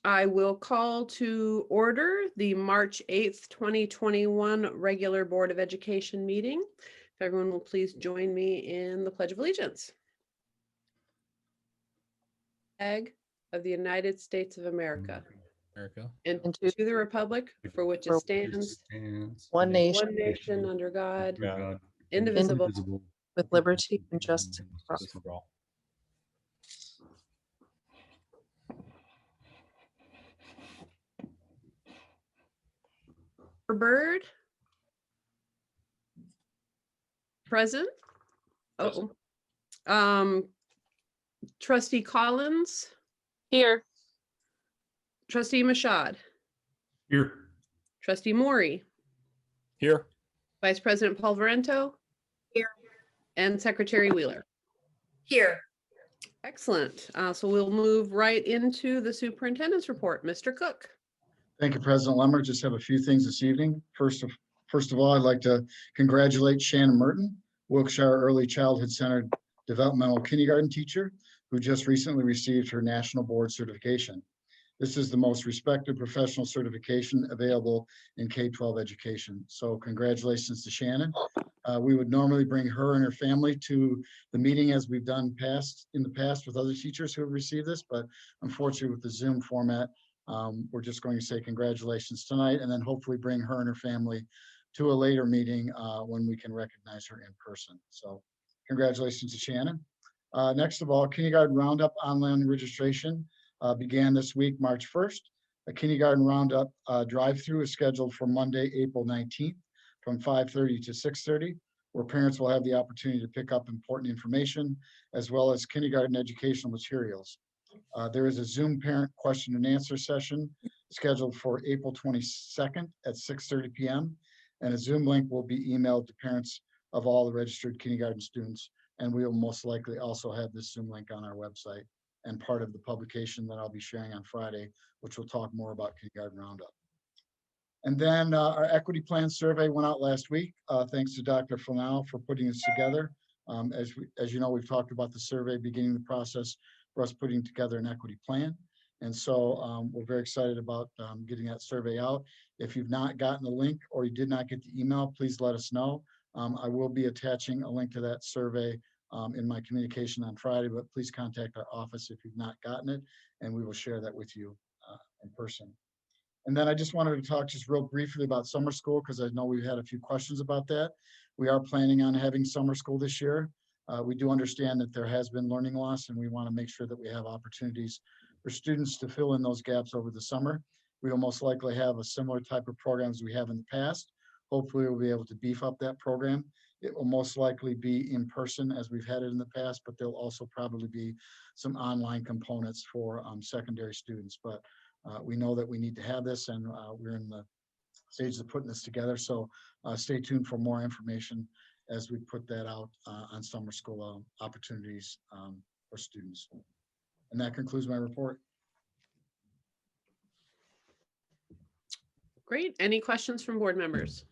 I will call to order the March 8th, 2021 regular Board of Education meeting. If everyone will please join me in the Pledge of Allegiance. Flag of the United States of America. And to the republic for which it stands, one one nation under God, indivisible, with liberty and justice for all. Bird. Present. Oh, Trustee Collins. Here. Trustee Mashad. Here. Trustee Maury. Here. Vice President Paul Varento. Here. And Secretary Wheeler. Here. Excellent. So we'll move right into the superintendent's report. Mr. Cook. Thank you, President Lemmer. Just have a few things this evening. First of all, I'd like to congratulate Shannon Merton, Wilkshire Early Childhood Center developmental kindergarten teacher, who just recently received her national board certification. This is the most respected professional certification available in K-12 education. So congratulations to Shannon. We would normally bring her and her family to the meeting, as we've done in the past with other teachers who have received this, but unfortunately with the Zoom format, we're just going to say congratulations tonight, and then hopefully bring her and her family to a later meeting when we can recognize her in person. So congratulations to Shannon. Next of all, kindergarten roundup online registration began this week, March 1st. A kindergarten roundup drive-through is scheduled for Monday, April 19th from 5:30 to 6:30, where parents will have the opportunity to pick up important information as well as kindergarten educational materials. There is a Zoom parent question and answer session scheduled for April 22nd at 6:30 p.m. and a Zoom link will be emailed to parents of all the registered kindergarten students. And we will most likely also have this Zoom link on our website and part of the publication that I'll be sharing on Friday, which will talk more about kindergarten roundup. And then our equity plan survey went out last week. Thanks to Dr. Flannel for putting this together. As you know, we've talked about the survey beginning the process for us putting together an equity plan. And so we're very excited about getting that survey out. If you've not gotten the link or you did not get the email, please let us know. I will be attaching a link to that survey in my communication on Friday, but please contact our office if you've not gotten it, and we will share that with you in person. And then I just wanted to talk just real briefly about summer school, because I know we've had a few questions about that. We are planning on having summer school this year. We do understand that there has been learning loss, and we want to make sure that we have opportunities for students to fill in those gaps over the summer. We will most likely have a similar type of programs we have in the past. Hopefully we'll be able to beef up that program. It will most likely be in person as we've had it in the past, but there'll also probably be some online components for secondary students. But we know that we need to have this, and we're in the stage of putting this together. So stay tuned for more information as we put that out on summer school opportunities for students. And that concludes my report. Great. Any questions from board members?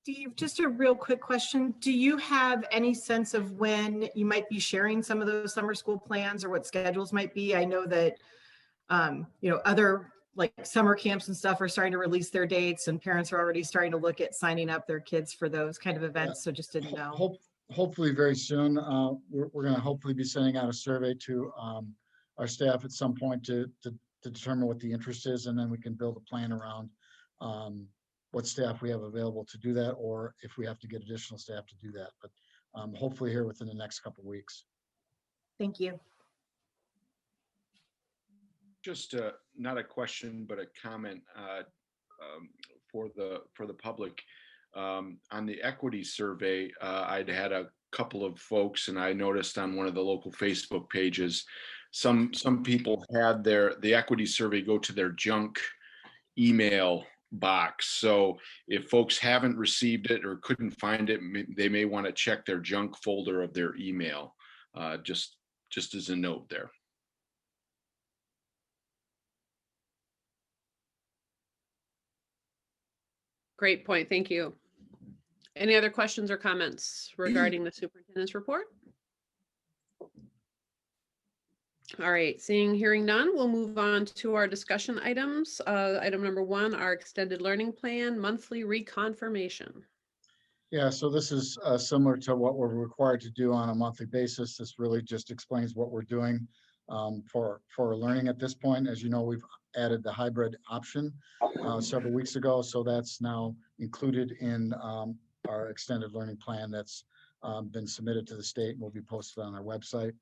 Steve, just a real quick question. Do you have any sense of when you might be sharing some of those summer school plans or what schedules might be? I know that, other like summer camps and stuff are starting to release their dates, and parents are already starting to look at signing up their kids for those kind of events. So just didn't know. Hopefully very soon. We're going to hopefully be sending out a survey to our staff at some point to determine what the interest is, and then we can build a plan around what staff we have available to do that, or if we have to get additional staff to do that. But hopefully here within the next couple of weeks. Thank you. Just not a question, but a comment for the public. On the equity survey, I'd had a couple of folks, and I noticed on one of the local Facebook pages, some people had the equity survey go to their junk email box. So if folks haven't received it or couldn't find it, they may want to check their junk folder of their email, just as a note there. Great point. Thank you. Any other questions or comments regarding the superintendent's report? All right, hearing none, we'll move on to our discussion items. Item number 1, our extended learning plan, monthly reconfirmation. Yeah, so this is similar to what we're required to do on a monthly basis. This really just explains what we're doing for learning at this point. As you know, we've added the hybrid option several weeks ago, so that's now included in our extended learning plan that's been submitted to the state and will be posted on our website.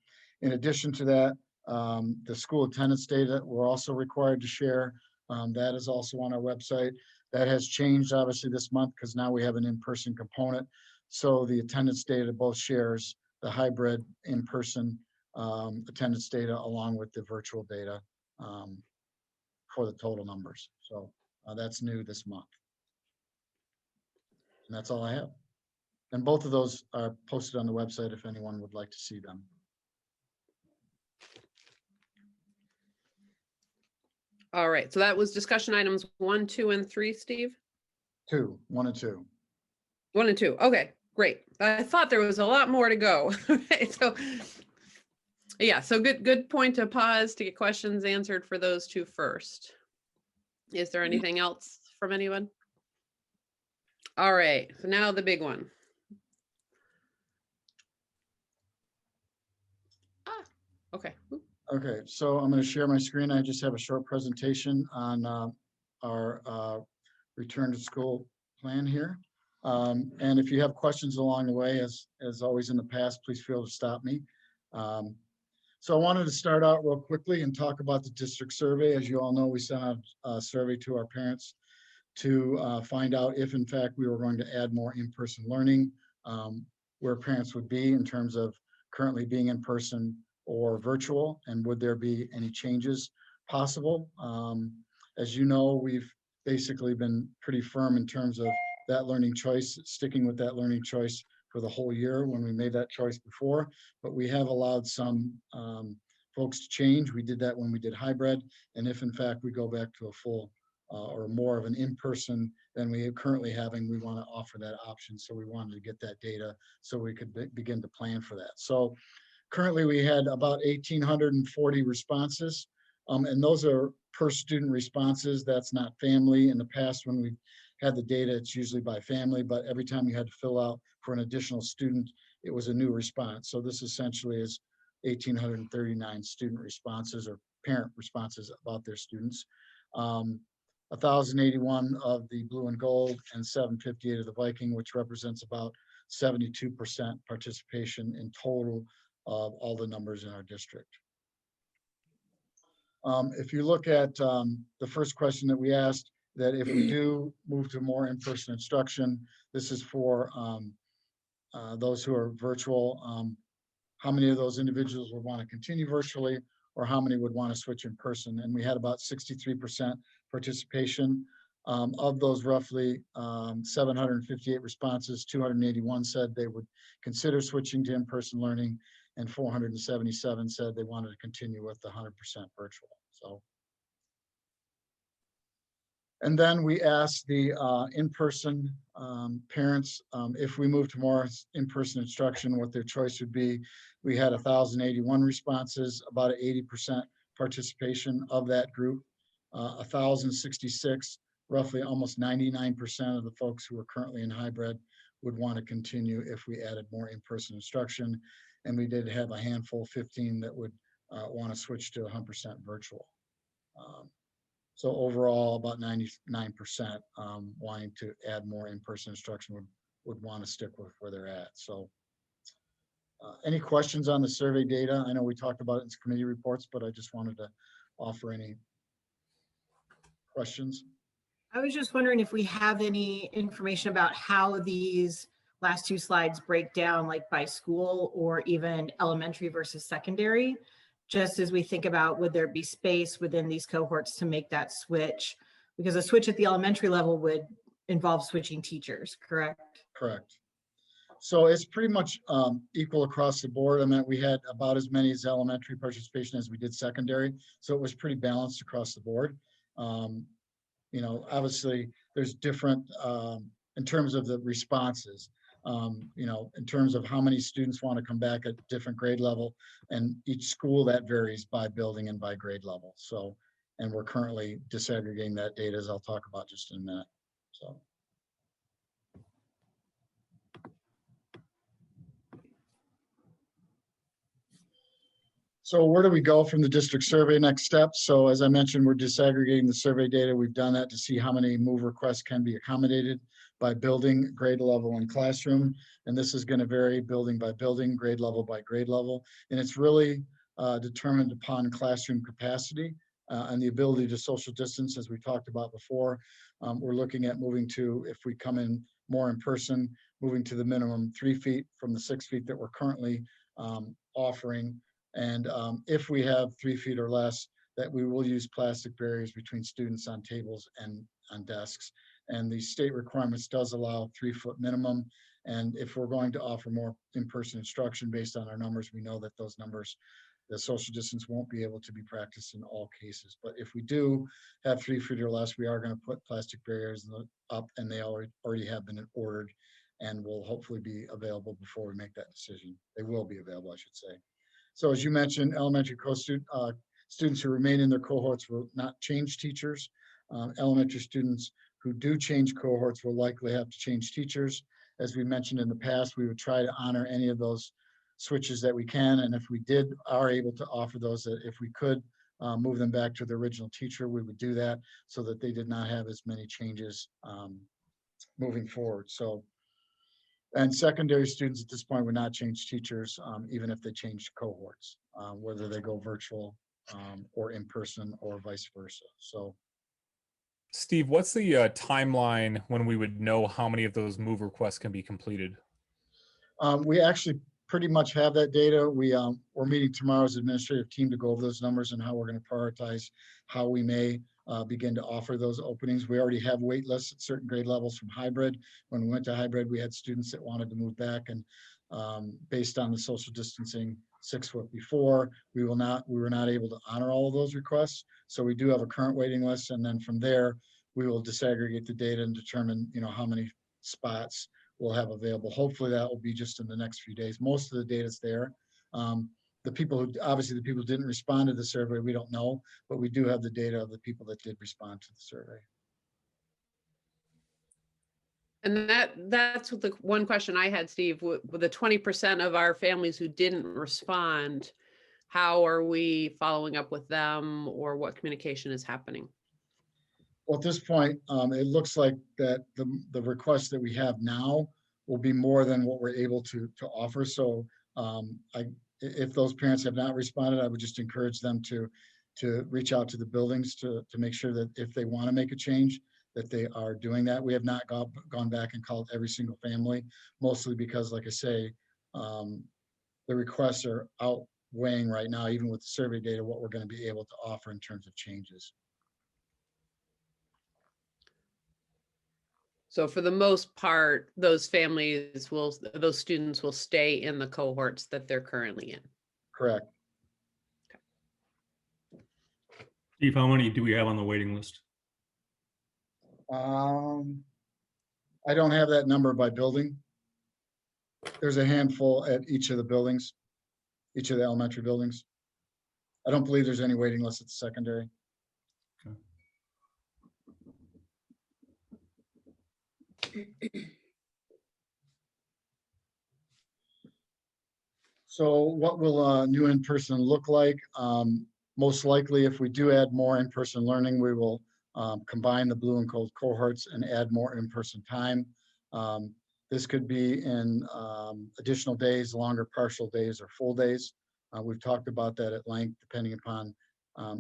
In addition to that, the school attendance data we're also required to share. That is also on our website. That has changed obviously this month because now we have an in-person component. So the attendance data both shares the hybrid in-person attendance data along with the virtual data for the total numbers. So that's new this month. And that's all I have. And both of those are posted on the website if anyone would like to see them. All right, so that was discussion items 1, 2, and 3, Steve? 1 and 2. 1 and 2. Okay, great. I thought there was a lot more to go. Okay, so yeah, so good point to pause to get questions answered for those 2 first. Is there anything else from anyone? All right, so now the big one. Okay. Okay, so I'm going to share my screen. I just have a short presentation on our return to school plan here. And if you have questions along the way, as always in the past, please feel free to stop me. So I wanted to start out real quickly and talk about the district survey. As you all know, we sent out a survey to our parents to find out if in fact we were going to add more in-person learning, where parents would be in terms of currently being in person or virtual, and would there be any changes possible? As you know, we've basically been pretty firm in terms of that learning choice, sticking with that learning choice for the whole year when we made that choice before, but we have allowed some folks to change. We did that when we did hybrid, and if in fact we go back to a full or more of an in-person than we are currently having, we want to offer that option. So we wanted to get that data so we could begin to plan for that. So currently, we had about 1,840 responses, and those are per student responses. That's not family. In the past, when we had the data, it's usually by family, but every time you had to fill out for an additional student, it was a new response. So this essentially is 1,839 student responses or parent responses about their students. 1,081 of the blue and gold and 758 of the Viking, which represents about 72% participation in total of all the numbers in our district. If you look at the first question that we asked, that if we do move to more in-person instruction, this is for those who are virtual, how many of those individuals would want to continue virtually, or how many would want to switch in person? And we had about 63% participation. Of those roughly 758 responses, 281 said they would consider switching to in-person learning, and 477 said they wanted to continue with the 100% virtual. So, and then we asked the in-person parents if we move to more in-person instruction, what their choice would be. We had 1,081 responses, about 80% participation of that group. 1,066, roughly almost 99% of the folks who are currently in hybrid would want to continue if we added more in-person instruction. And we did have a handful, 15, that would want to switch to 100% virtual. So overall, about 99% wanting to add more in-person instruction would want to stick with where they're at. So any questions on the survey data? I know we talked about it in committee reports, but I just wanted to offer any questions. I was just wondering if we have any information about how these last 2 slides break down, like by school or even elementary versus secondary, just as we think about, would there be space within these cohorts to make that switch? Because a switch at the elementary level would involve switching teachers, correct? Correct. So it's pretty much equal across the board. I mean, we had about as many as elementary participation as we did secondary. So it was pretty balanced across the board. You know, obviously there's different, in terms of the responses, you know, in terms of how many students want to come back at different grade level, and each school that varies by building and by grade level. So, and we're currently disaggregating that data, as I'll talk about just in a minute. So. So where do we go from the district survey next steps? So as I mentioned, we're disaggregating the survey data. We've done that to see how many move requests can be accommodated by building, grade level, and classroom. And this is going to vary building by building, grade level by grade level. And it's really determined upon classroom capacity and the ability to social distance, as we talked about before. We're looking at moving to, if we come in more in person, moving to the minimum 3 feet from the 6 feet that we're currently offering. And if we have 3 feet or less, that we will use plastic barriers between students on tables and on desks. And the state requirements does allow 3 foot minimum. And if we're going to offer more in-person instruction based on our numbers, we know that those numbers, the social distance won't be able to be practiced in all cases. But if we do have 3 feet or less, we are going to put plastic barriers up, and they already have been ordered and will hopefully be available before we make that decision. They will be available, I should say. So as you mentioned, elementary students who remain in their cohorts will not change teachers. Elementary students who do change cohorts will likely have to change teachers. As we mentioned in the past, we would try to honor any of those switches that we can. And if we are able to offer those, if we could move them back to the original teacher, we would do that so that they did not have as many changes moving forward. So. And secondary students at this point would not change teachers, even if they changed cohorts, whether they go virtual or in person or vice versa. So, Steve, what's the timeline when we would know how many of those move requests can be completed? we actually pretty much have that data. We're meeting tomorrow's administrative team to go over those numbers and how we're going to prioritize how we may begin to offer those openings. We already have wait lists at certain grade levels from hybrid. When we went to hybrid, we had students that wanted to move back, and based on the social distancing 6 foot before, we were not able to honor all of those requests. So we do have a current waiting list, and then from there, we will disaggregate the data and determine, you know, how many spots we'll have available. Hopefully that will be just in the next few days. Most of the data is there. The people who didn't respond to the survey, we don't know, but we do have the data of the people that did respond to the survey. And that's what the one question I had, Steve, with the 20% of our families who didn't respond, how are we following up with them, or what communication is happening? Well, at this point, it looks like that the requests that we have now will be more than what we're able to offer. So if those parents have not responded, I would just encourage them to reach out to the buildings to make sure that if they want to make a change, that they are doing that. We have not gone back and called every single family, mostly because, like I say, the requests are outweighing right now, even with the survey data, what we're going to be able to offer in terms of changes. So for the most part, those students will stay in the cohorts that they're currently in. Correct. Steve, how many do we have on the waiting list? I don't have that number by building. There's a handful at each of the buildings, each of the elementary buildings. I don't believe there's any waiting list at the secondary. So what will new in-person look like? Most likely, if we do add more in-person learning, we will combine the blue and gold cohorts and add more in-person time. This could be in additional days, longer partial days, or full days. We've talked about that at length, depending upon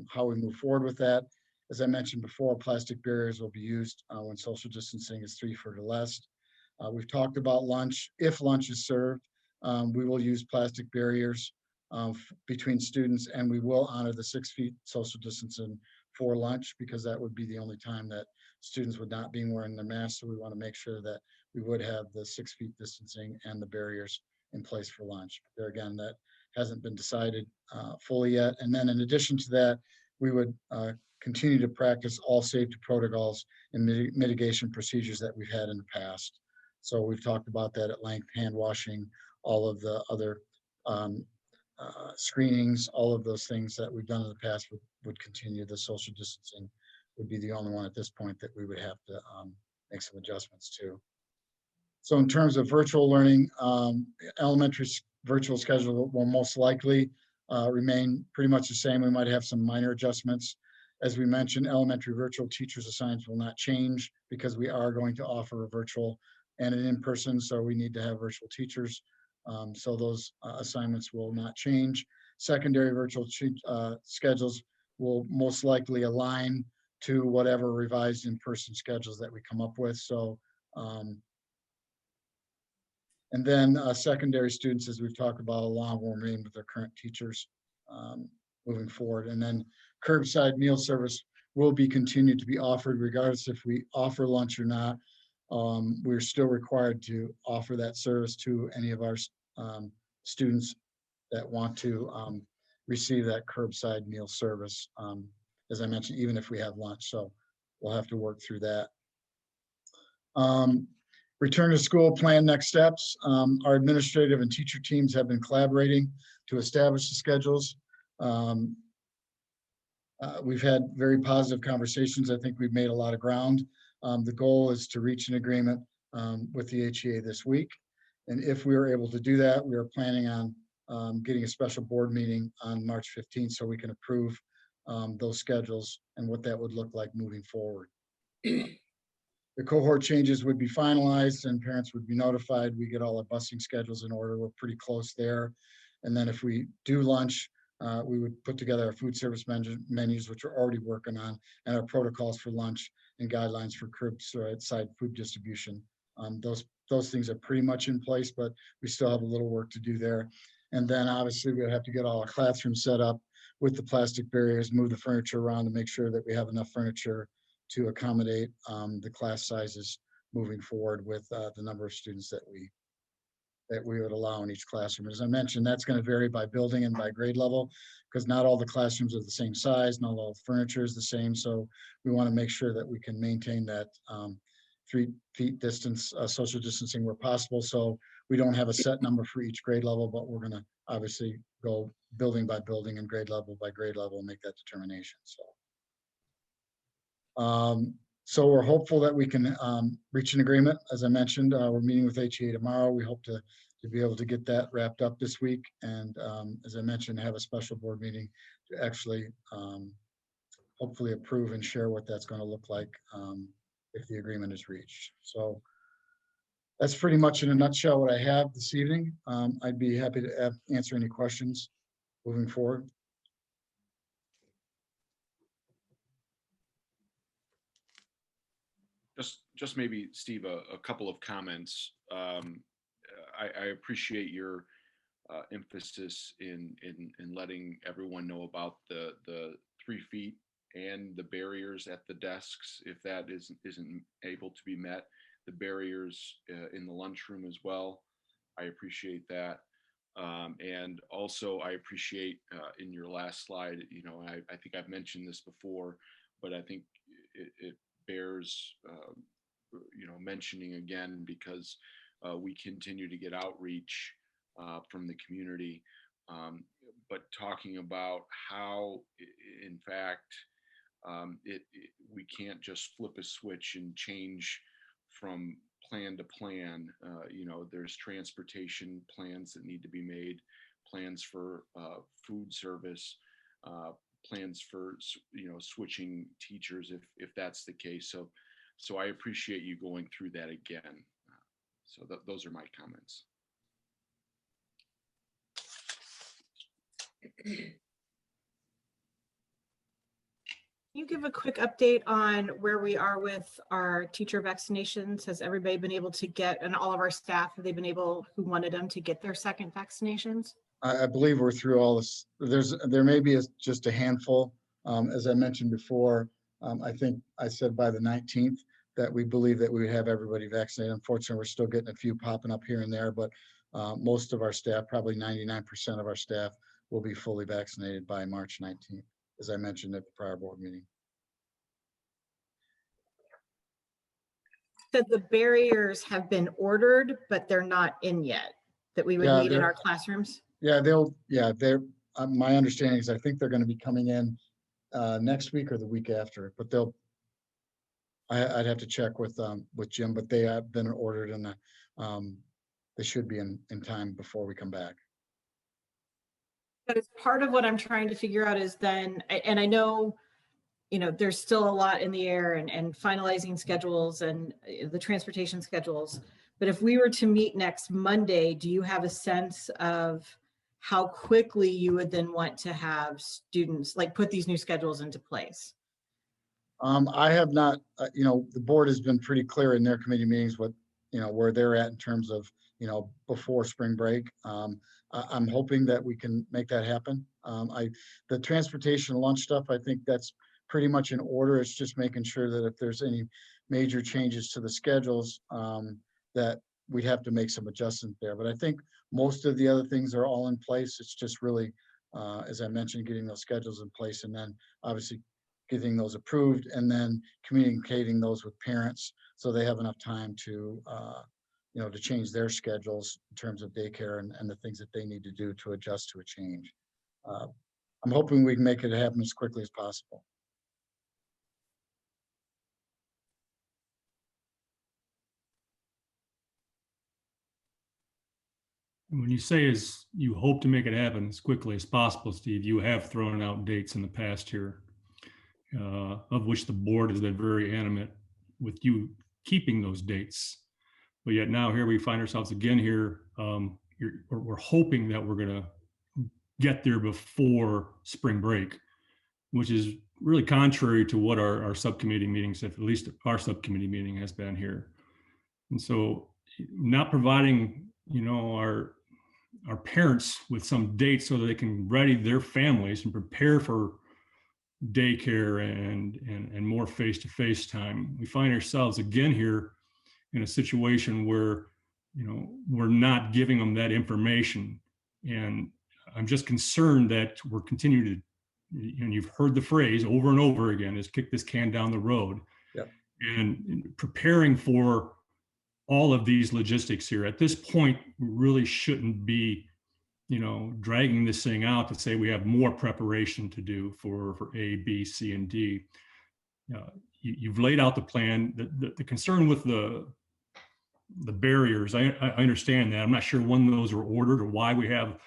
how we move forward with that. As I mentioned before, plastic barriers will be used when social distancing is 3 feet or less. We've talked about lunch. If lunch is served, we will use plastic barriers between students, and we will honor the 6 feet social distancing for lunch, because that would be the only time that students would not be wearing their masks. So we want to make sure that we would have the 6 feet distancing and the barriers in place for lunch. But there again, that hasn't been decided fully yet. And then in addition to that, we would continue to practice all safety protocols and mitigation procedures that we've had in the past. So we've talked about that at length, hand washing, all of the other screenings, all of those things that we've done in the past would continue. The social distancing would be the only one at this point that we would have to make some adjustments to. So in terms of virtual learning, elementary virtual schedule will most likely remain pretty much the same. We might have some minor adjustments. As we mentioned, elementary virtual teachers assignments will not change because we are going to offer a virtual and an in-person, so we need to have virtual teachers. So those assignments will not change. Secondary virtual schedules will most likely align to whatever revised in-person schedules that we come up with. So, and then secondary students, as we've talked about along, will remain with their current teachers moving forward. And then curbside meal service will be continued to be offered regardless if we offer lunch or not. We're still required to offer that service to any of our students that want to receive that curbside meal service. As I mentioned, even if we have lunch, so we'll have to work through that. Return to school plan next steps. Our administrative and teacher teams have been collaborating to establish the schedules. We've had very positive conversations. I think we've made a lot of ground. The goal is to reach an agreement with the HEA this week. And if we are able to do that, we are planning on getting a special board meeting on March 15th so we can approve those schedules and what that would look like moving forward. The cohort changes would be finalized and parents would be notified. We get all our busing schedules in order. We're pretty close there. And then if we do lunch, we would put together our food service menus, which we're already working on, and our protocols for lunch and guidelines for curbside food distribution. Those things are pretty much in place, but we still have a little work to do there. And then obviously we'll have to get all our classrooms set up with the plastic barriers, move the furniture around to make sure that we have enough furniture to accommodate the class sizes moving forward with the number of students that we would allow in each classroom. As I mentioned, that's going to vary by building and by grade level because not all the classrooms are the same size, not all the furniture is the same. So we want to make sure that we can maintain that 3 feet distance, social distancing where possible. So we don't have a set number for each grade level, but we're going to obviously go building by building and grade level by grade level and make that determination. So we're hopeful that we can reach an agreement. As I mentioned, we're meeting with HEA tomorrow. We hope to be able to get that wrapped up this week. And as I mentioned, have a special board meeting to actually hopefully approve and share what that's going to look like if the agreement is reached. So that's pretty much in a nutshell what I have this evening. I'd be happy to answer any questions moving forward. Just maybe, Steve, a couple of comments. I appreciate your emphasis in letting everyone know about the 3 feet and the barriers at the desks if that isn't able to be met. The barriers in the lunchroom as well. I appreciate that. And also I appreciate in your last slide, you know, I think I've mentioned this before, but I think it bears you know, mentioning again because we continue to get outreach from the community, but talking about how in fact we can't just flip a switch and change from plan to plan. You know, there's transportation plans that need to be made, plans for food service, plans for, you know, switching teachers if that's the case. So I appreciate you going through that again. So those are my comments. Can you give a quick update on where we are with our teacher vaccinations? Has everybody been able to get, and all of our staff, have they been able, who wanted them, to get their second vaccinations? I believe we're through all this. There may be just a handful. As I mentioned before, I think I said by the 19th that we believe that we would have everybody vaccinated. Unfortunately, we're still getting a few popping up here and there, but most of our staff, probably 99% of our staff, will be fully vaccinated by March 19th, as I mentioned at the prior board meeting. said the barriers have been ordered, but they're not in yet, that we would Yeah, need in they're- our classrooms. Yeah, they're, my understanding is I think they're gonna be coming in next week or the week after, but I'd have to check with Jim, but they have been ordered and they should be in time before we come back. But as part of what I'm trying to figure out is then, and I know, there's still a lot in the air and finalizing schedules and the transportation schedules. But if we were to meet next Monday, do you have a sense of how quickly you would then want to have students like put these new schedules into place? I have not, the board has been pretty clear in their committee meetings what, where they're at in terms of, before spring break. I'm hoping that we can make that happen. The transportation lunch stuff, I think that's pretty much in order. It's just making sure that if there's any major changes to the schedules, that we'd have to make some adjustment there. But I think most of the other things are all in place. It's just really, as I mentioned, getting those schedules in place and then obviously getting those approved and then communicating those with parents so they have enough time to, to change their schedules in terms of daycare and the things that they need to do to adjust to a change. I'm hoping we can make it happen as quickly as possible. When you say is you hope to make it happen as quickly as possible, Steve, you have thrown out dates in the past here, of which the board has been very animate with you keeping those dates. But yet now here we find ourselves again here. We're hoping that we're going to get there before spring break, which is really contrary to what our subcommittee meetings, at least our subcommittee meeting has been here. And so not providing, our parents with some dates so that they can ready their families and prepare for daycare and more face-to-face time. We find ourselves again here in a situation where, we're not giving them that information. And I'm just concerned that we're continuing to, and you've heard the phrase over and over again, is kick this can down the road. Yep. And preparing for all of these logistics here. At this point, we really shouldn't be, dragging this thing out to say we have more preparation to do for A, B, C, and D. You've laid out the plan. The concern with the barriers, I understand that. I'm not sure when those were ordered or why we have,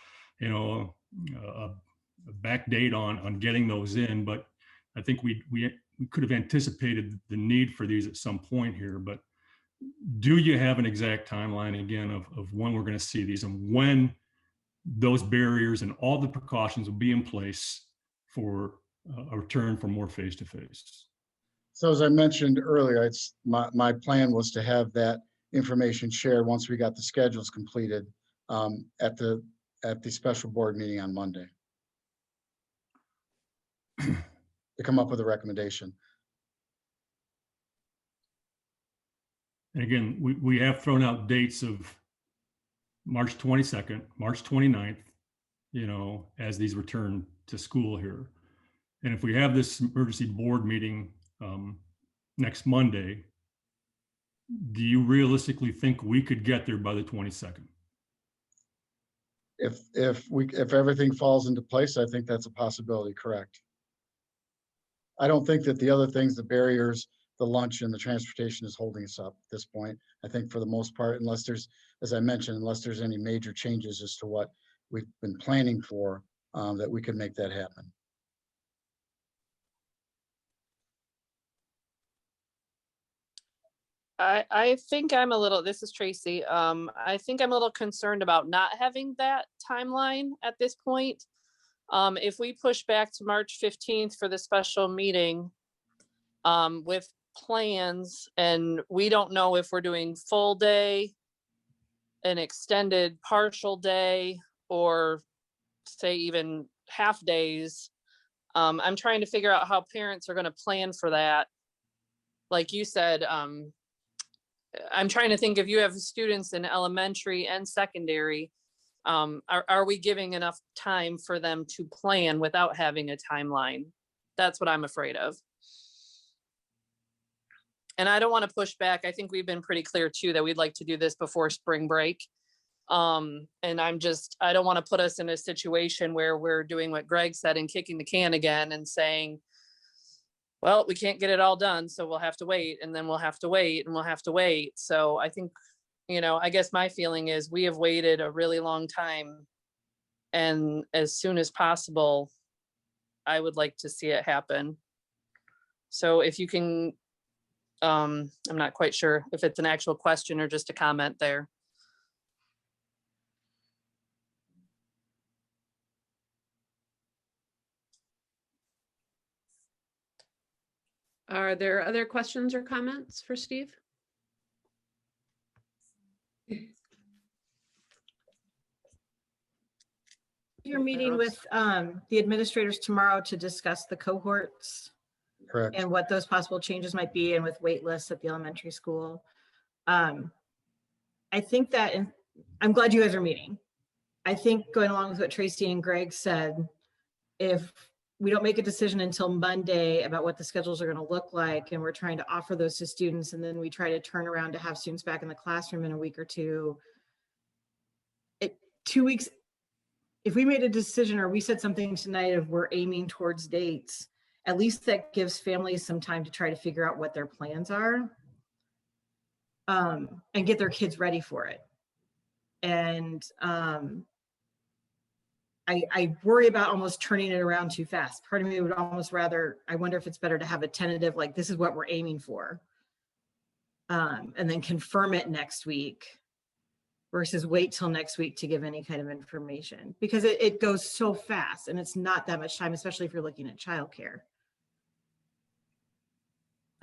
a back date on getting those in, but I think we could have anticipated the need for these at some point here. But do you have an exact timeline again of when we're going to see these and when those barriers and all the precautions will be in place for a return for more face-to-face? So as I mentioned earlier, it's my plan was to have that information shared once we got the schedules completed at the special board meeting on Monday to come up with a recommendation. And again, we have thrown out dates of March 22nd, March 29th, as these return to school here. And if we have this emergency board meeting next Monday, do you realistically think we could get there by the 22nd? If everything falls into place, I think that's a possibility, correct. I don't think that the other things, the barriers, the lunch and the transportation is holding us up at this point. I think for the most part, unless there's, as I mentioned, unless there's any major changes as to what we've been planning for, that we could make that happen. I think I'm a little, this is Tracy. I think I'm a little concerned about not having that timeline at this point. If we push back to March 15th for the special meeting with plans, and we don't know if we're doing full day, an extended partial day, or say even half days, I'm trying to figure out how parents are going to plan for that. Like you said, I'm trying to think if you have students in elementary and secondary, are we giving enough time for them to plan without having a timeline? That's what I'm afraid of. And I don't want to push back. I think we've been pretty clear too that we'd like to do this before spring break. And I don't want to put us in a situation where we're doing what Greg said and kicking the can again and saying, well, we can't get it all done, so we'll have to wait, and then we'll have to wait, and we'll have to wait. So I think, I guess my feeling is we have waited a really long time, and as soon as possible, I would like to see it happen. So if you can, I'm not quite sure if it's an actual question or just a comment there. Are there other questions or comments for Steve? You're meeting with the administrators tomorrow to discuss the cohorts Correct. and what those possible changes might be, and with wait lists at the elementary school. I think that, and I'm glad you guys are meeting. I think going along with what Tracy and Greg said, if we don't make a decision until Monday about what the schedules are going to look like, and we're trying to offer those to students, and then we try to turn around to have students back in the classroom in a week or two, 2 weeks, if we made a decision or we said something tonight of we're aiming towards dates, at least that gives families some time to try to figure out what their plans are, and get their kids ready for it. And I worry about almost turning it around too fast. Part of me would almost rather, I wonder if it's better to have a tentative, like, this is what we're aiming for, and then confirm it next week, versus wait till next week to give any kind of information, because it goes so fast and it's not that much time, especially if you're looking at childcare.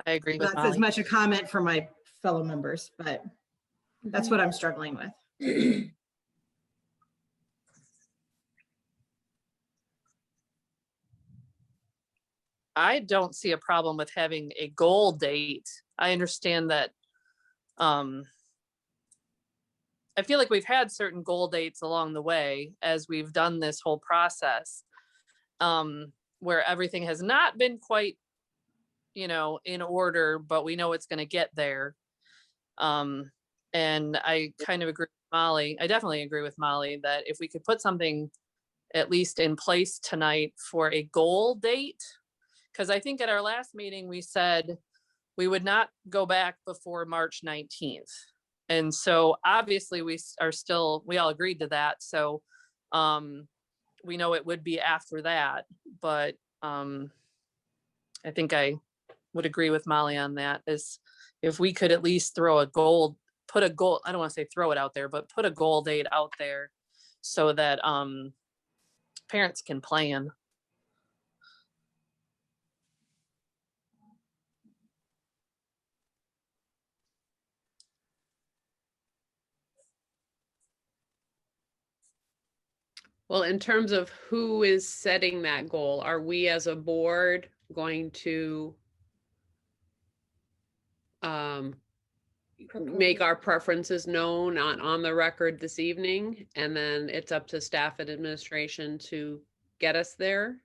I agree with That's Molly. as much a comment for my fellow members, but that's what I'm struggling with. I don't see a problem with having a goal date. I understand that. I feel like we've had certain goal dates along the way as we've done this whole process, where everything has not been quite, in order, but we know it's going to get there. And I kind of agree with Molly. I definitely agree with Molly that if we could put something at least in place tonight for a goal date, because I think at our last meeting, we said we would not go back before March 19th. And so obviously we all agreed to that. So we know it would be after that, but I think I would agree with Molly on that, is if we could at least put a goal, I don't want to say throw it out there, but put a goal date out there so that parents can plan. Well, in terms of who is setting that goal, are we as a board going to make our preferences known on the record this evening, and then it's up to staff and administration to get us there?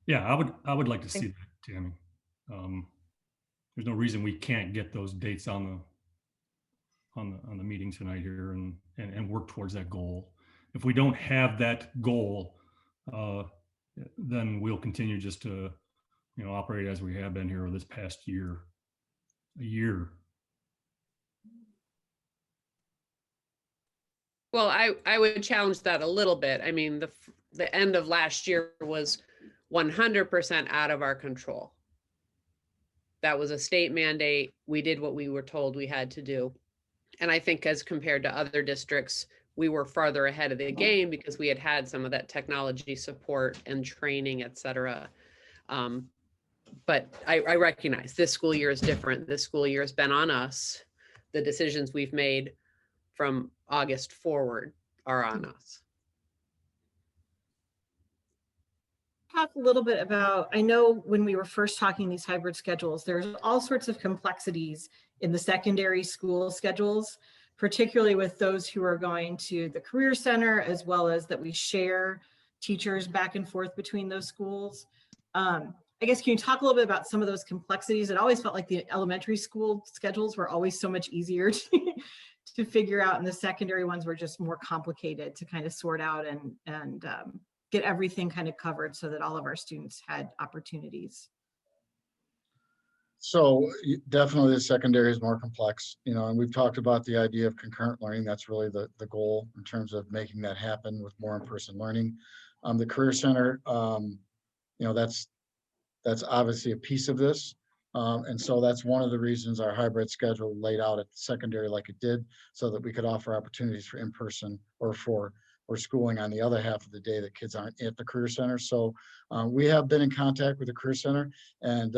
Yeah, I would like to see that, Tammy. There's no reason we can't get those dates on the meeting tonight here and work towards that goal. If we don't have that goal, then we'll continue just to, operate as we have been here this past year, a year. Well, I would challenge that a little bit. I mean, the end of last year was 100% out of our control. That was a state mandate. We did what we were told we had to do. And I think as compared to other districts, we were farther ahead of the game because we had some of that technology support and training, et cetera. But I recognize this school year is different. This school year has been on us. The decisions we've made from August forward are on us. Talk a little bit about, I know when we were first talking these hybrid schedules, there's all sorts of complexities in the secondary school schedules, particularly with those who are going to the Career Center, as well as that we share teachers back and forth between those schools. I guess, can you talk a little bit about some of those complexities? It always felt like the elementary school schedules were always so much easier to figure out, and the secondary ones were just more complicated to kind of sort out and get everything kind of covered so that all of our students had opportunities. So definitely the secondary is more complex, you know, and we've talked about the idea of concurrent learning. That's really the goal in terms of making that happen with more in-person learning. The Career Center, you know, that's obviously a piece of this. And so that's one of the reasons our hybrid schedule laid out at the secondary like it did, so that we could offer opportunities for in-person or for schooling on the other half of the day that kids aren't at the Career Center. So we have been in contact with the Career Center, and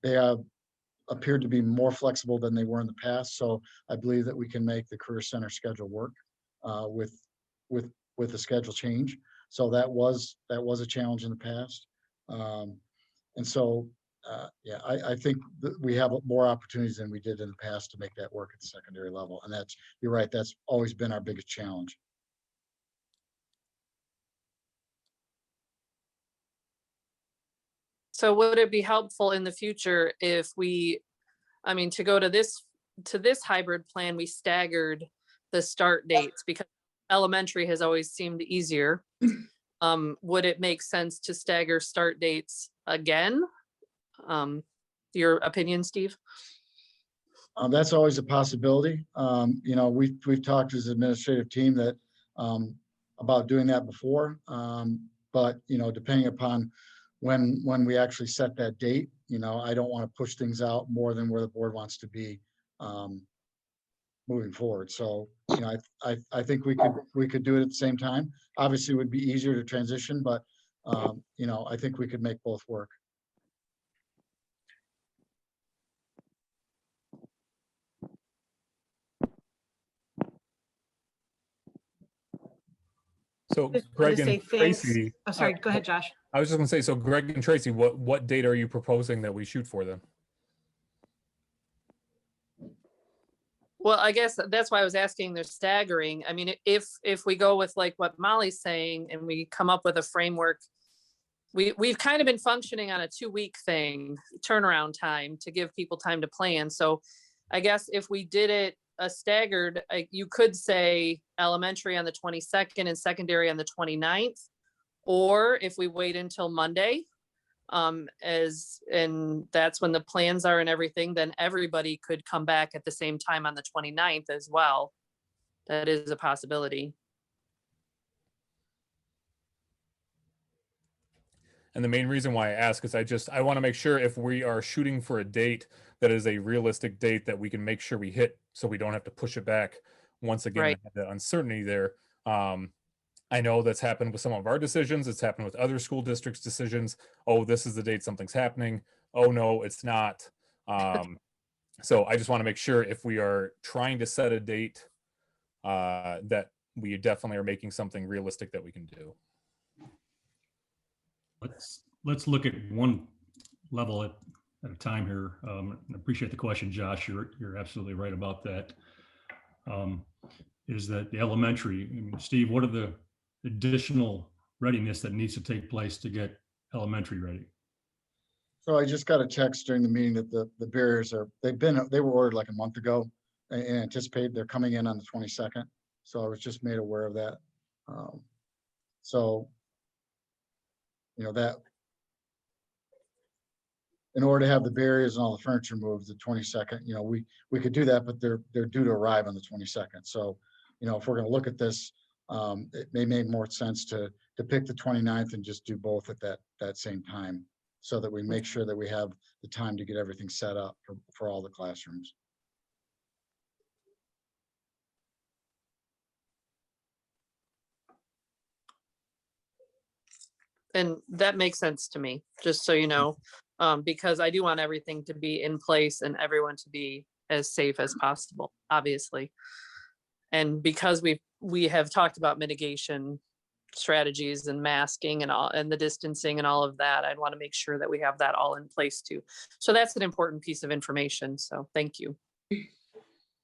they have appeared to be more flexible than they were in the past. So I believe that we can make the Career Center schedule work with the schedule change. So that was a challenge in the past. And so, yeah, I think that we have more opportunities than we did in the past to make that work at the secondary level. And that's, you're right, that's always been our biggest challenge. So would it be helpful in the future if we, I mean, to go to this hybrid plan, we staggered the start dates because elementary has always seemed easier. Would it make sense to stagger start dates again? Your opinion, Steve? That's always a possibility. You know, we've talked as an administrative team that about doing that before, but you know, depending upon when we actually set that date, you know, I don't want to push things out more than where the board wants to be moving forward. So, you know, I think we could do it at the same time. Obviously, it would be easier to transition, but you know, I think we could make both work. So Just wanted Greg to say and thanks. Tracy. Oh, sorry, go ahead, Josh. I was just gonna say, so Greg and Tracy, what date are you proposing that we shoot for them? Well, I guess that's why I was asking, they're staggering. I mean, if we go with like what Molly's saying and we come up with a framework, we've kind of been functioning on a 2-week thing, turnaround time to give people time to plan. So I guess if we did it a staggered, you could say elementary on the 22nd and secondary on the 29th, or if we wait until Monday, and that's when the plans are and everything, then everybody could come back at the same time on the 29th as well. That is a possibility. And the main reason why I ask is I want to make sure if we are shooting for a date that is a realistic date that we can make sure we hit, so we don't have to push it back once again. Right. The uncertainty there. I know that's happened with some of our decisions. It's happened with other school districts' decisions. Oh, this is the date something's happening. Oh no, it's not. So I just want to make sure if we are trying to set a date, that we definitely are making something realistic that we can do. Let's look at one level at a time here. I appreciate the question, Josh. You're absolutely right about that. Is that the elementary? I mean, Steve, what are the additional readiness that needs to take place to get elementary ready? So I just got a text during the meeting that the barriers they were ordered like a month ago and anticipate they're coming in on the 22nd. So I was just made aware of that. So, you know, that in order to have the barriers and all the furniture moved the 22nd, you know, we could do that, but they're due to arrive on the 22nd. So, you know, if we're going to look at this, it may make more sense to pick the 29th and just do both at that same time, so that we make sure that we have the time to get everything set up for all the classrooms. And that makes sense to me, just so you know, because I do want everything to be in place and everyone to be as safe as possible, obviously. And because we have talked about mitigation strategies and masking and all, and the distancing and all of that, I'd want to make sure that we have that all in place too. So that's an important piece of information. So thank you.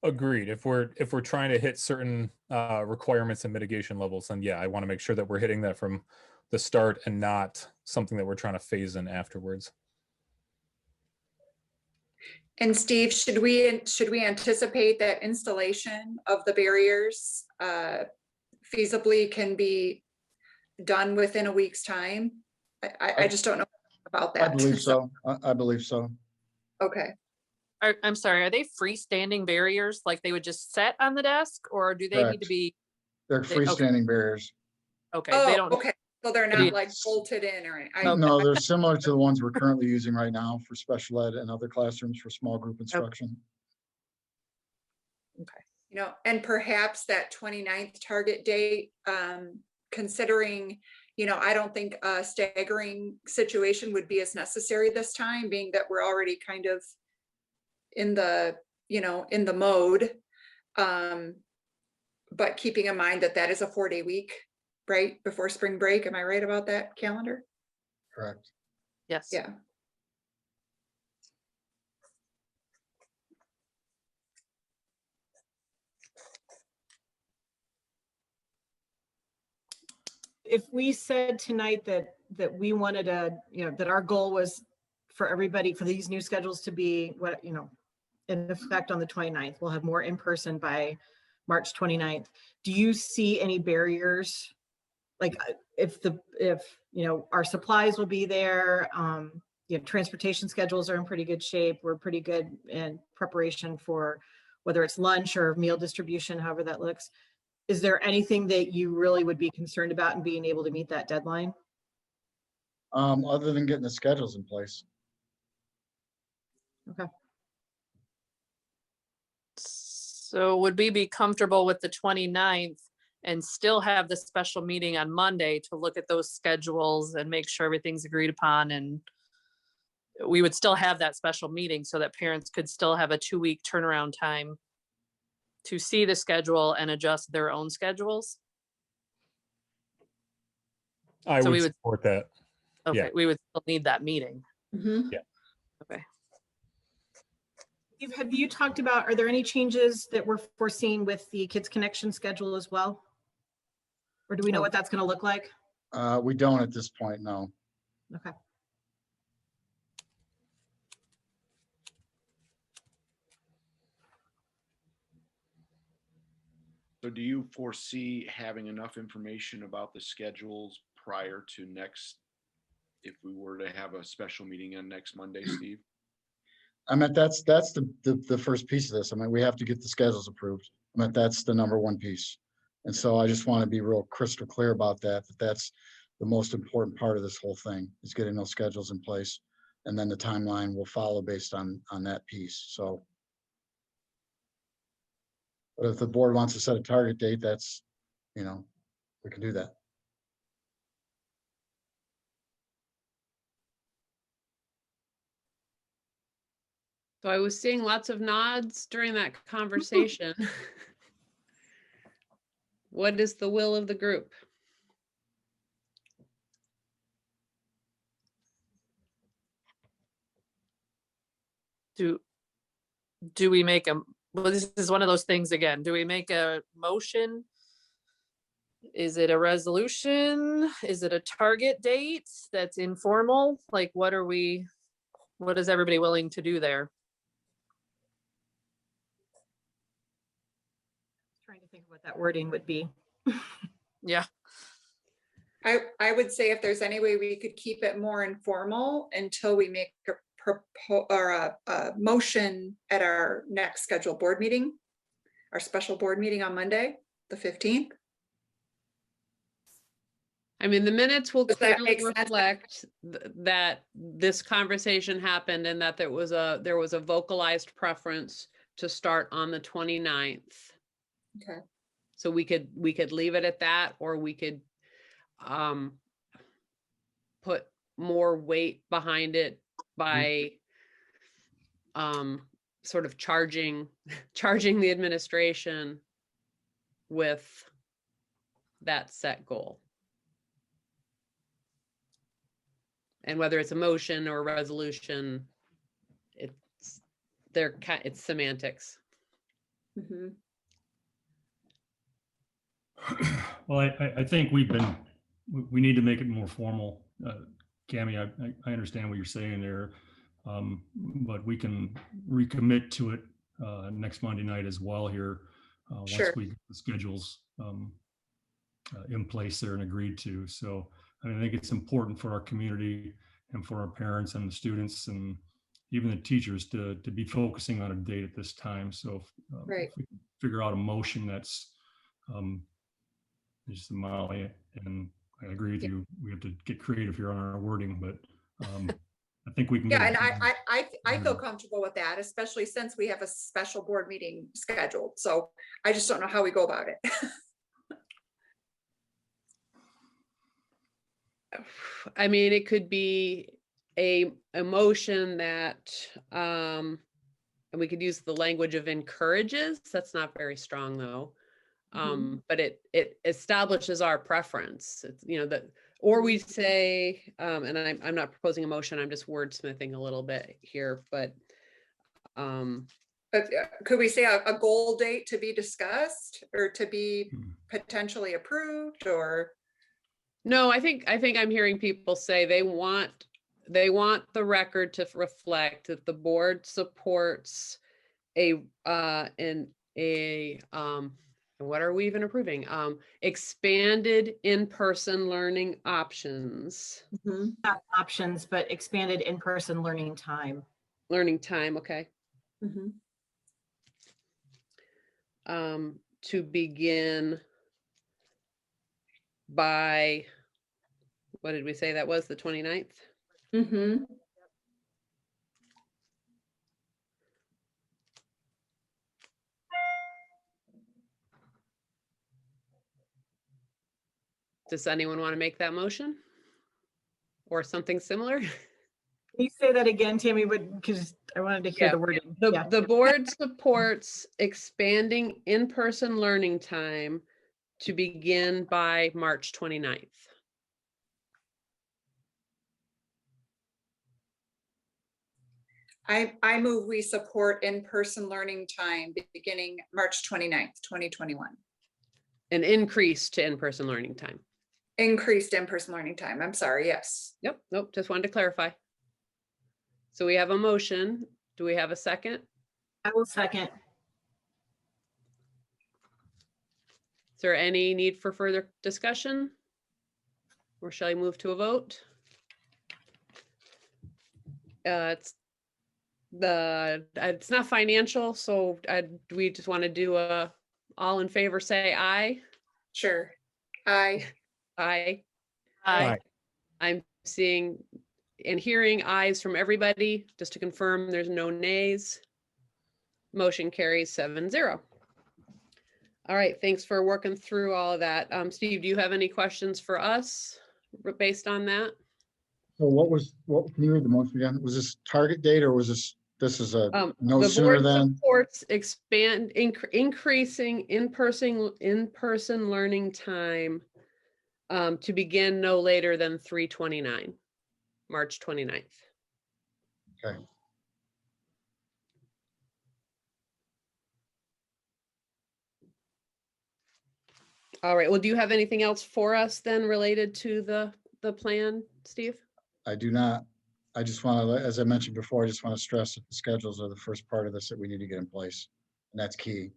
Agreed. If we're trying to hit certain requirements and mitigation levels, then yeah, I want to make sure that we're hitting that from the start and not something that we're trying to phase in afterwards. And Steve, should we anticipate that installation of the barriers feasibly can be done within a week's time? I just don't know about that. I believe so. I believe so. Okay. I'm sorry, are they freestanding barriers like they would just set on the desk, or do they need to Correct. be, They're okay. freestanding barriers. okay, they Oh, don't, okay. So they're Maybe not like bolted in or anything. Okay. No, they're similar to the ones we're currently using right now for special ed and other classrooms for small group instruction. You know, and perhaps that 29th target date, considering, you know, I don't think a staggering situation would be as necessary this time, being that we're already kind of in the, you know, in the mode. But keeping in mind that that is a 4-day week, right? Before spring break. Am I right about that calendar? Correct. yes. Yeah. If we said tonight that we wanted that our goal was for everybody, for these new schedules to be what, in effect on the 29th, we'll have more in person by March 29th. Do you see any barriers? Like if our supplies will be there, transportation schedules are in pretty good shape. We're pretty good in preparation for whether it's lunch or meal distribution, however that looks. Is there anything that you really would be concerned about in being able to meet that deadline? Other than getting the schedules in place. Okay. So would we be comfortable with the 29th and still have the special meeting on Monday to look at those schedules and make sure everything's agreed upon? And we would still have that special meeting so that parents could still have a 2-week turnaround time to see the schedule and adjust their own schedules. I So would we would- support that. Okay, Yeah. we would still need that meeting. Mhm. Have you talked about, are there any changes that we're foreseeing with the Kids Connection schedule as well? Or do we know what that's going to look like? We don't at this point, no. Okay. So do you foresee having enough information about the schedules prior to next, if we were to have a special meeting on next Monday, Steve? I mean, that's the first piece of this. I mean, we have to get the schedules approved. I mean, that's the number one piece. And so I just want to be real crystal clear about that that's the most important part of this whole thing, is getting those schedules in place. And then the timeline will follow based on that piece. So. But if the board wants to set a target date, that's, we can do that. So I was seeing lots of nods during that conversation. What is the will of the group? Do we make a, well, this is one of those things again, do we make a motion? Is it a resolution? Is it a target date that's informal? Like, what is everybody willing to do there? Trying to think of what that wording would be. Yeah, I would say if there's any way we could keep it more informal until we make a motion at our next scheduled board meeting, our special board meeting on Monday, the 15th. I mean, the minutes will Does that clearly make sense? reflect that this conversation happened and that there was a vocalized preference to start on the 29th. Okay. So we could leave it at that, or we could put more weight behind it by sort of charging the administration with that set goal. And whether it's a motion or a resolution, it's semantics. Mhm. Well, I think we need to make it more formal. Cami, I understand what you're saying there. But we can recommit to it next Monday night as well here. Once Sure. we get the schedules in place there and agreed to. So I think it's important for our community and for our parents and the students and even the teachers to be focusing on a date at this time. So Right. if we can figure out a motion that's just Molly, and I agree with you. We have to get creative here on our wording, but I think we can get Yeah, it and done. I feel comfortable with that, especially since we have a special board meeting scheduled. So I just don't know how we go about it. I mean, it could be a motion that, and we could use the language of encourages. That's not very strong though. But it establishes our preference. It's, you know, that, or we say, and I'm not proposing a motion, I'm just wordsmithing a little bit here, but But could we say a goal date to be discussed or to be potentially approved or? no, I think I'm hearing people say they want the record to reflect that the board supports what are we even approving? Expanded in-person learning options. Not options, but expanded in-person learning time. Learning time, okay. Mhm. To begin by, what did we say that was, the 29th? Mhm. Does anyone want to make that motion? Or something similar? Can you say that again, Tammy? Because I wanted to hear Yeah. the wording. The board supports expanding in-person learning time to begin by March 29th. I move we support in-person learning time beginning March 29th, 2021. An increase to in-person learning time. Increased in-person learning time. I'm sorry, yes. Yep, nope, just wanted to clarify. So we have a motion. Do we have a second? I will second. Is there any need for further discussion? Or shall I move to a vote? It's not financial, so do we just want to do a all in favor say aye? Sure. Aye. Aye. Aye. I'm seeing and hearing ayes from everybody. Just to confirm, there's no nays. Motion carries 7-0. All right, thanks for working through all of that. Steve, do you have any questions for us based on that? So what, can you read the motion again? Was this target date or was this is a no The sooner board than? supports increasing in-person learning time to begin no later than 3/29, March 29th. Okay. All right, well, do you have anything else for us then related to the plan, Steve? I do not. I just want to, as I mentioned before, I just want to stress that the schedules are the first part of this that we need to get in place. And that's key.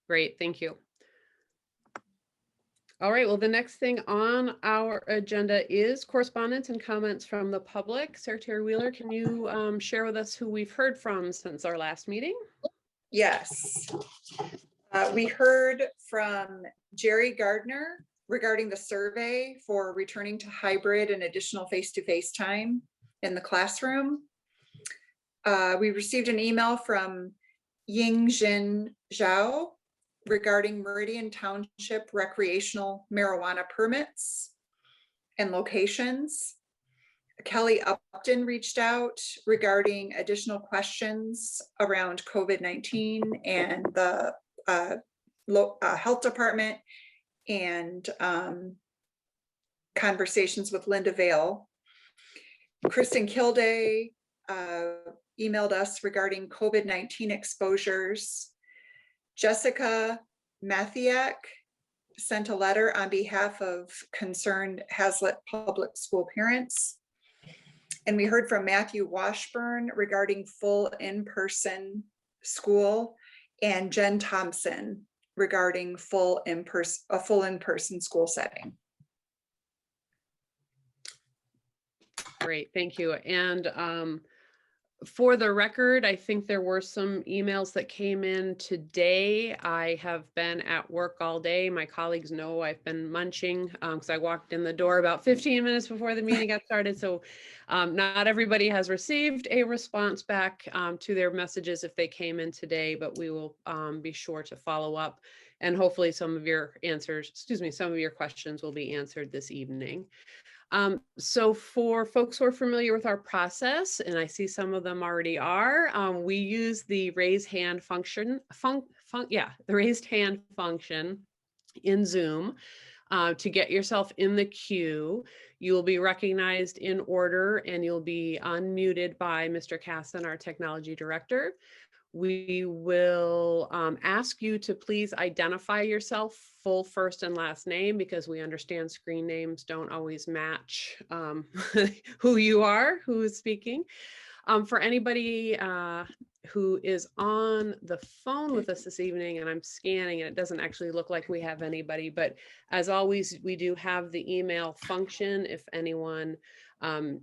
Great, thank you. All right, well, the next thing on our agenda is correspondence and comments from the public. Secretary Wheeler, can you share with us who we've heard from since our last meeting? Yes. We heard from Jerry Gardner regarding the survey for returning to hybrid and additional face-to-face time in the classroom. We received an email from Yingjin Zhao regarding Meridian Township recreational marijuana permits and locations. Kelly Upton reached out regarding additional questions around COVID-19 and the health department and conversations with Linda Vale. Kristen Kilday emailed us regarding COVID-19 exposures. Jessica Mathiak sent a letter on behalf of concerned Hazlet Public School parents. And we heard from Matthew Washburn regarding full in-person school, and Jen Thompson regarding a full in-person school setting. Great, thank you. And for the record, I think there were some emails that came in today. I have been at work all day. My colleagues know I've been munching because I walked in the door about 15 minutes before the meeting got started. So not everybody has received a response back to their messages if they came in today, but we will be sure to follow up. And hopefully some of your some of your questions will be answered this evening. So for folks who are familiar with our process, and I see some of them already are, we use the raise hand function, the raised hand function in Zoom to get yourself in the queue. You will be recognized in order and you'll be unmuted by Mr. Casson, our technology director. We will ask you to please identify yourself, full first and last name, because we understand screen names don't always match who you are, who is speaking. For anybody who is on the phone with us this evening, and I'm scanning and it doesn't actually look like we have anybody, but as always, we do have the email function if anyone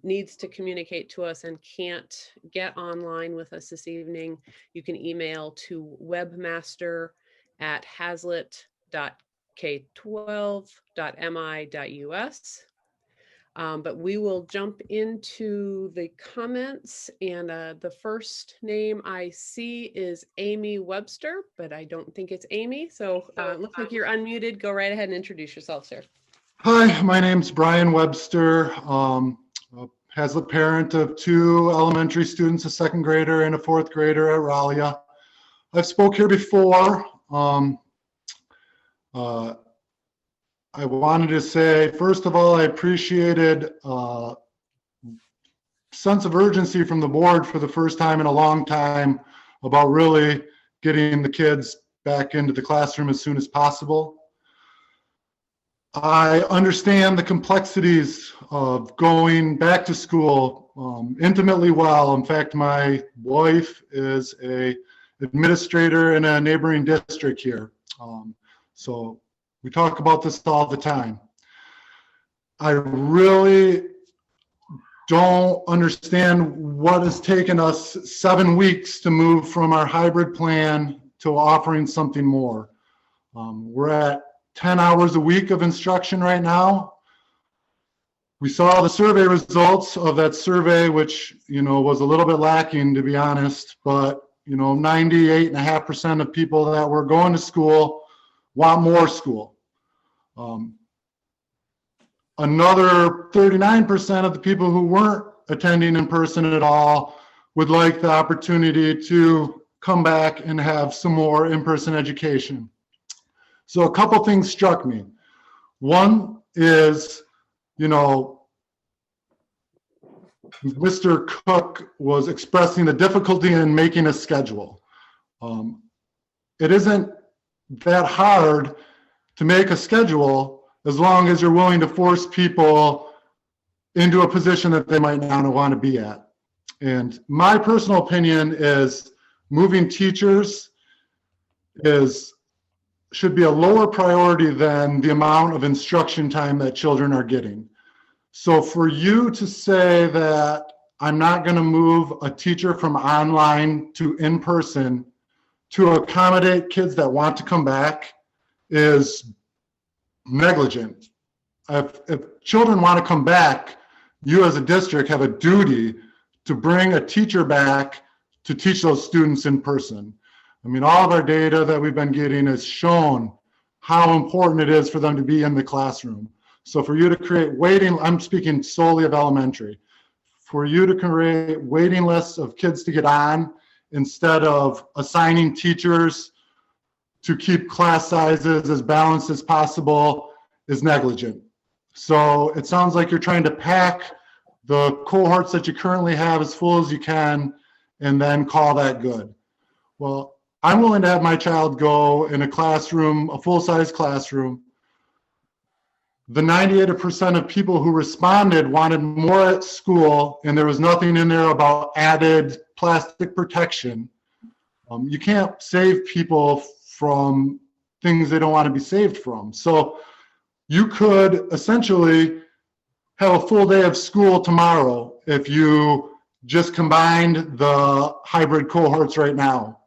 needs to communicate to us and can't get online with us this evening. You can email to webmaster@hazlet.k12.mi.us. But we will jump into the comments, and the first name I see is Amy Webster, but I don't think it's Amy. So it looks like you're unmuted. Go right ahead and introduce yourself, sir. Hi, my name's Brian Webster. Hazlet parent of 2 elementary students, a 2nd grader and a 4th grader at Raleigh. I've spoke here before. I wanted to say, first of all, I appreciated sense of urgency from the board for the first time in a long time about really getting the kids back into the classroom as soon as possible. I understand the complexities of going back to school intimately well. In fact, my wife is an administrator in a neighboring district here. So we talk about this all the time. I really don't understand what has taken us 7 weeks to move from our hybrid plan to offering something more. We're at 10 hours a week of instruction right now. We saw the survey results of that survey, which, was a little bit lacking, to be honest, but, 98.5% of people that were going to school want more school. Another 39% of the people who weren't attending in person at all would like the opportunity to come back and have some more in-person education. So a couple things struck me. One is, Mr. Cook was expressing the difficulty in making a schedule. It isn't that hard to make a schedule as long as you're willing to force people into a position that they might not want to be at. And my personal opinion is moving teachers should be a lower priority than the amount of instruction time that children are getting. So for you to say that I'm not going to move a teacher from online to in-person to accommodate kids that want to come back is negligent. If children want to come back, you as a district have a duty to bring a teacher back to teach those students in person. I mean, all of our data that we've been getting has shown how important it is for them to be in the classroom. So for you to create waiting, I'm speaking solely of elementary, for you to create waiting lists of kids to get on instead of assigning teachers to keep class sizes as balanced as possible is negligent. So it sounds like you're trying to pack the cohorts that you currently have as full as you can and then call that good. Well, I'm willing to have my child go in a classroom, a full-size classroom. The 98% of people who responded wanted more at school, and there was nothing in there about added plastic protection. You can't save people from things they don't want to be saved from. So you could essentially have a full day of school tomorrow if you just combined the hybrid cohorts right now.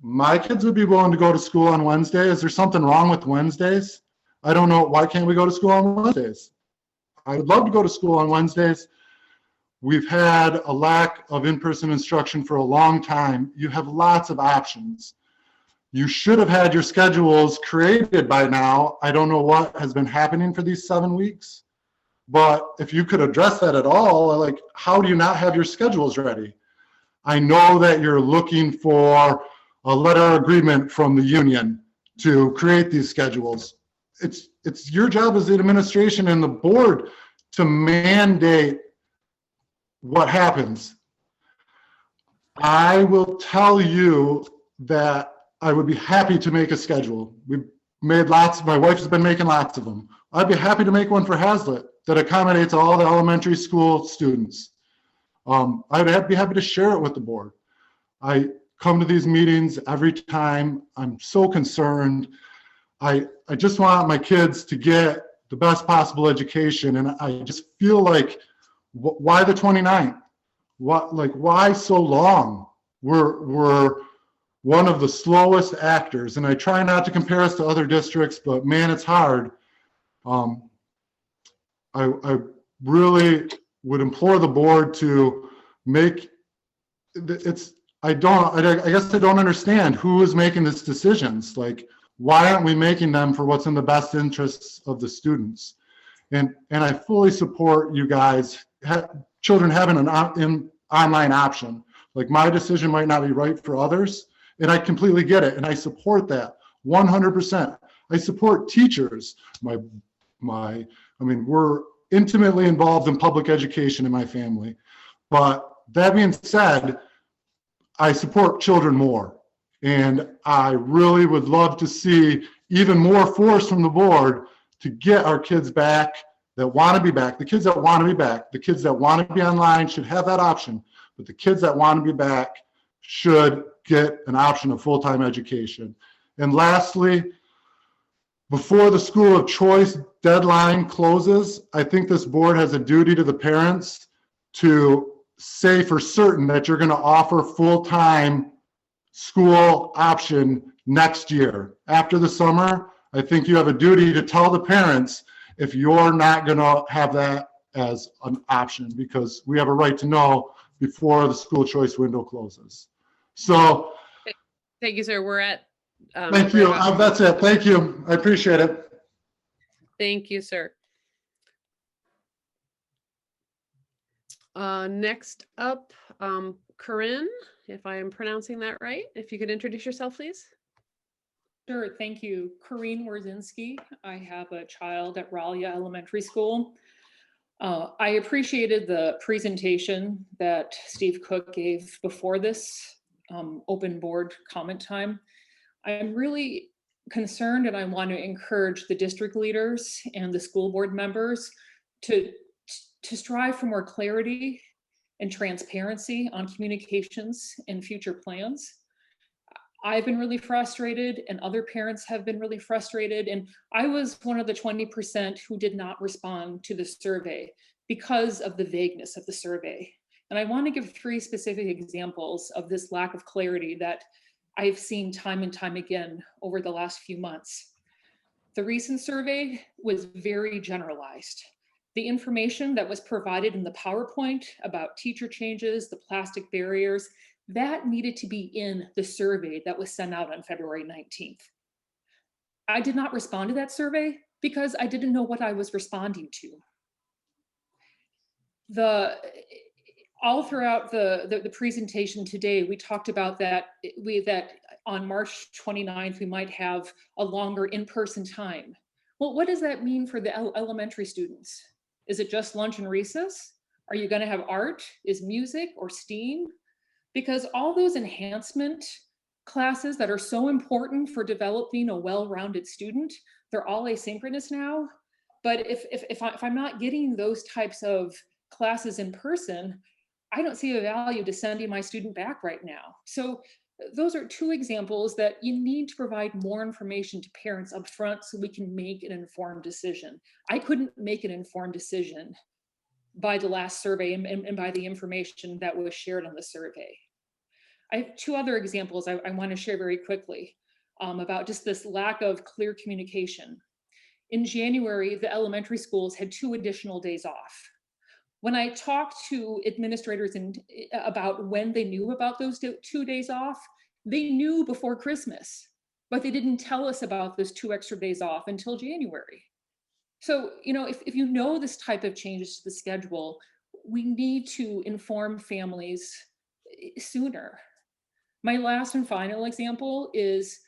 My kids would be willing to go to school on Wednesday. Is there something wrong with Wednesdays? I don't know. Why can't we go to school on Wednesdays? I would love to go to school on Wednesdays. We've had a lack of in-person instruction for a long time. You have lots of options. You should have had your schedules created by now. I don't know what has been happening for these 7 weeks, but if you could address that at all, like, how do you not have your schedules ready? I know that you're looking for a letter agreement from the union to create these schedules. It's your job as the administration and the board to mandate what happens. I will tell you that I would be happy to make a schedule. We've made lots, my wife has been making lots of them. I'd be happy to make one for Hazlitt that accommodates all the elementary school students. I'd be happy to share it with the board. I come to these meetings every time. I'm so concerned. I just want my kids to get the best possible education, and I just feel like, why the 29th? Why so long? We're one of the slowest actors, and I try not to compare us to other districts, but man, it's hard. I really would implore the board to make it's. I guess I don't understand who is making these decisions. Like, why aren't we making them for what's in the best interests of the students? And I fully support you guys, children having an online option. Like, my decision might not be right for others, and I completely get it, and I support that 100%. I support teachers. I mean, we're intimately involved in public education in my family. But that being said, I support children more. And I really would love to see even more force from the board to get our kids back that want to be back. The kids that want to be back, the kids that want to be online should have that option. But the kids that want to be back should get an option of full-time education. And lastly, before the school of choice deadline closes, I think this board has a duty to the parents to say for certain that you're going to offer full-time school option next year. After the summer, I think you have a duty to tell the parents if you're not going to have that as an option, because we have a right to know before the school choice window closes. So thank you, sir. We're at thank you. That's it. Thank you. I appreciate it. Thank you, sir. Next up, Corinne, if I am pronouncing that right, if you could introduce yourself, please. Sure, thank you. Corinne Warzinski. I have a child at Ralia Elementary School. I appreciated the presentation that Steve Cook gave before this open board comment time. I'm really concerned, and I want to encourage the district leaders and the school board members to strive for more clarity and transparency on communications and future plans. I've been really frustrated, and other parents have been really frustrated. And I was one of the 20% who did not respond to the survey because of the vagueness of the survey. And I want to give 3 specific examples of this lack of clarity that I've seen time and time again over the last few months. The recent survey was very generalized. The information that was provided in the PowerPoint about teacher changes, the plastic barriers, that needed to be in the survey that was sent out on February 19th. I did not respond to that survey because I didn't know what I was responding to. All throughout the presentation today, we talked about that on March 29th, we might have a longer in-person time. Well, what does that mean for the elementary students? Is it just lunch and recess? Are you going to have art? Is music or STEAM? because all those enhancement classes that are so important for developing a well-rounded student, they're all asynchronous now. But if I'm not getting those types of classes in person, I don't see a value to sending my student back right now. So those are two examples that you need to provide more information to parents up front so we can make an informed decision. I couldn't make an informed decision by the last survey and by the information that was shared on the survey. I have two other examples I want to share very quickly about just this lack of clear communication. In January, the elementary schools had 2 additional days off. When I talked to administrators about when they knew about those 2 days off, they knew before Christmas, but they didn't tell us about those 2 extra days off until January. So, you know, if you know this type of changes to the schedule, we need to inform families sooner. My last and final example is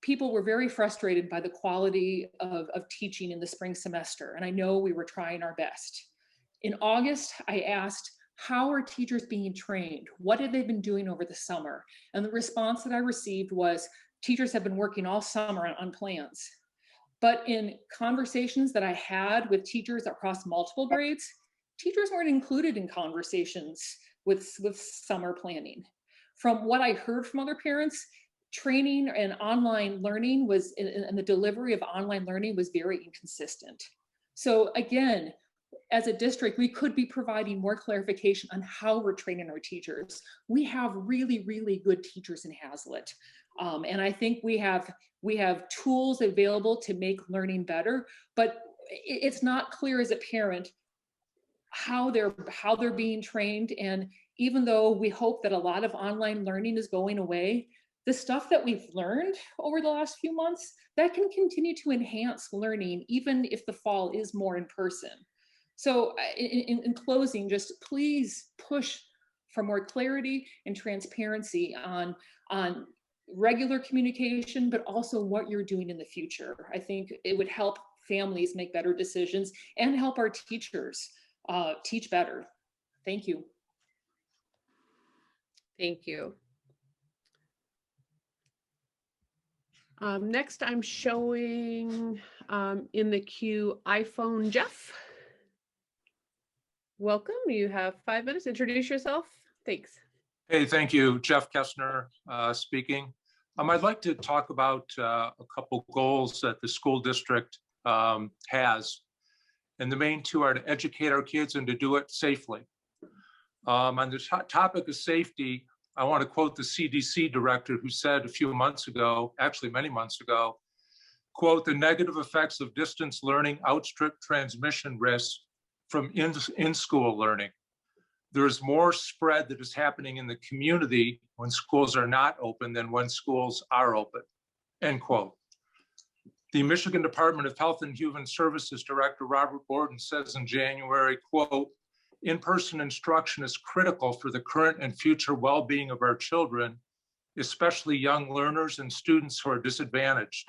people were very frustrated by the quality of teaching in the spring semester, and I know we were trying our best. In August, I asked, how are teachers being trained? What have they been doing over the summer? And the response that I received was, teachers have been working all summer on plans. But in conversations that I had with teachers across multiple grades, teachers weren't included in conversations with summer planning. From what I heard from other parents, training and online learning and the delivery of online learning was very inconsistent. So again, as a district, we could be providing more clarification on how we're training our teachers. We have really, really good teachers in Hazlet. And I think we have tools available to make learning better, but it's not clear as a parent how they're being trained. And even though we hope that a lot of online learning is going away, the stuff that we've learned over the last few months, that can continue to enhance learning, even if the fall is more in person. So in closing, just please push for more clarity and transparency on regular communication, but also what you're doing in the future. I think it would help families make better decisions and help our teachers teach better. Thank you. Thank you. Next, I'm showing in the queue iPhone Jeff. Welcome. You have 5 minutes. Introduce yourself. Thanks. Hey, thank you. Jeff Kessner speaking. I'd like to talk about a couple goals that the school district has. And the main 2 are to educate our kids and to do it safely. On the topic of safety, I want to quote the CDC director who said a few months ago, actually many months ago, quote, the negative effects of distance learning outstrip transmission risks from in-school learning. There's more spread that is happening in the community when schools are not open than when schools are open, end quote. The Michigan Department of Health and Human Services Director Robert Gordon says in January, quote, in-person instruction is critical for the current and future well-being of our children, especially young learners and students who are disadvantaged.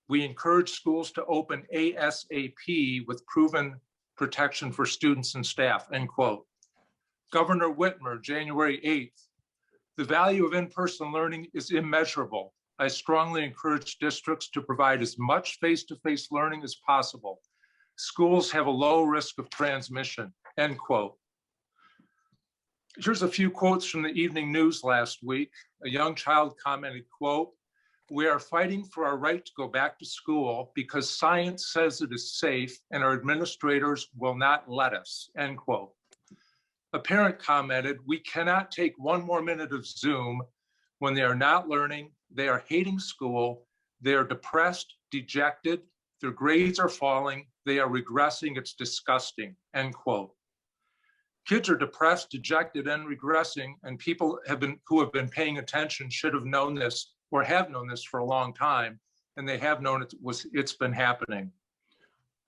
We encourage schools to open ASAP with proven protection for students and staff, end quote. Governor Whitmer, January 8th, the value of in-person learning is immeasurable. I strongly encourage districts to provide as much face-to-face learning as possible. Schools have a low risk of transmission, end quote. Here's a few quotes from the evening news last week. A young child commented, quote, we are fighting for our right to go back to school because science says it is safe and our administrators will not let us, end quote. A parent commented, we cannot take 1 more minute of Zoom when they are not learning, they are hating school, they are depressed, dejected, their grades are falling, they are regressing, it's disgusting, end quote. Kids are depressed, dejected, and regressing, and people who have been paying attention should have known this or have known this for a long time, and they have known it's been happening.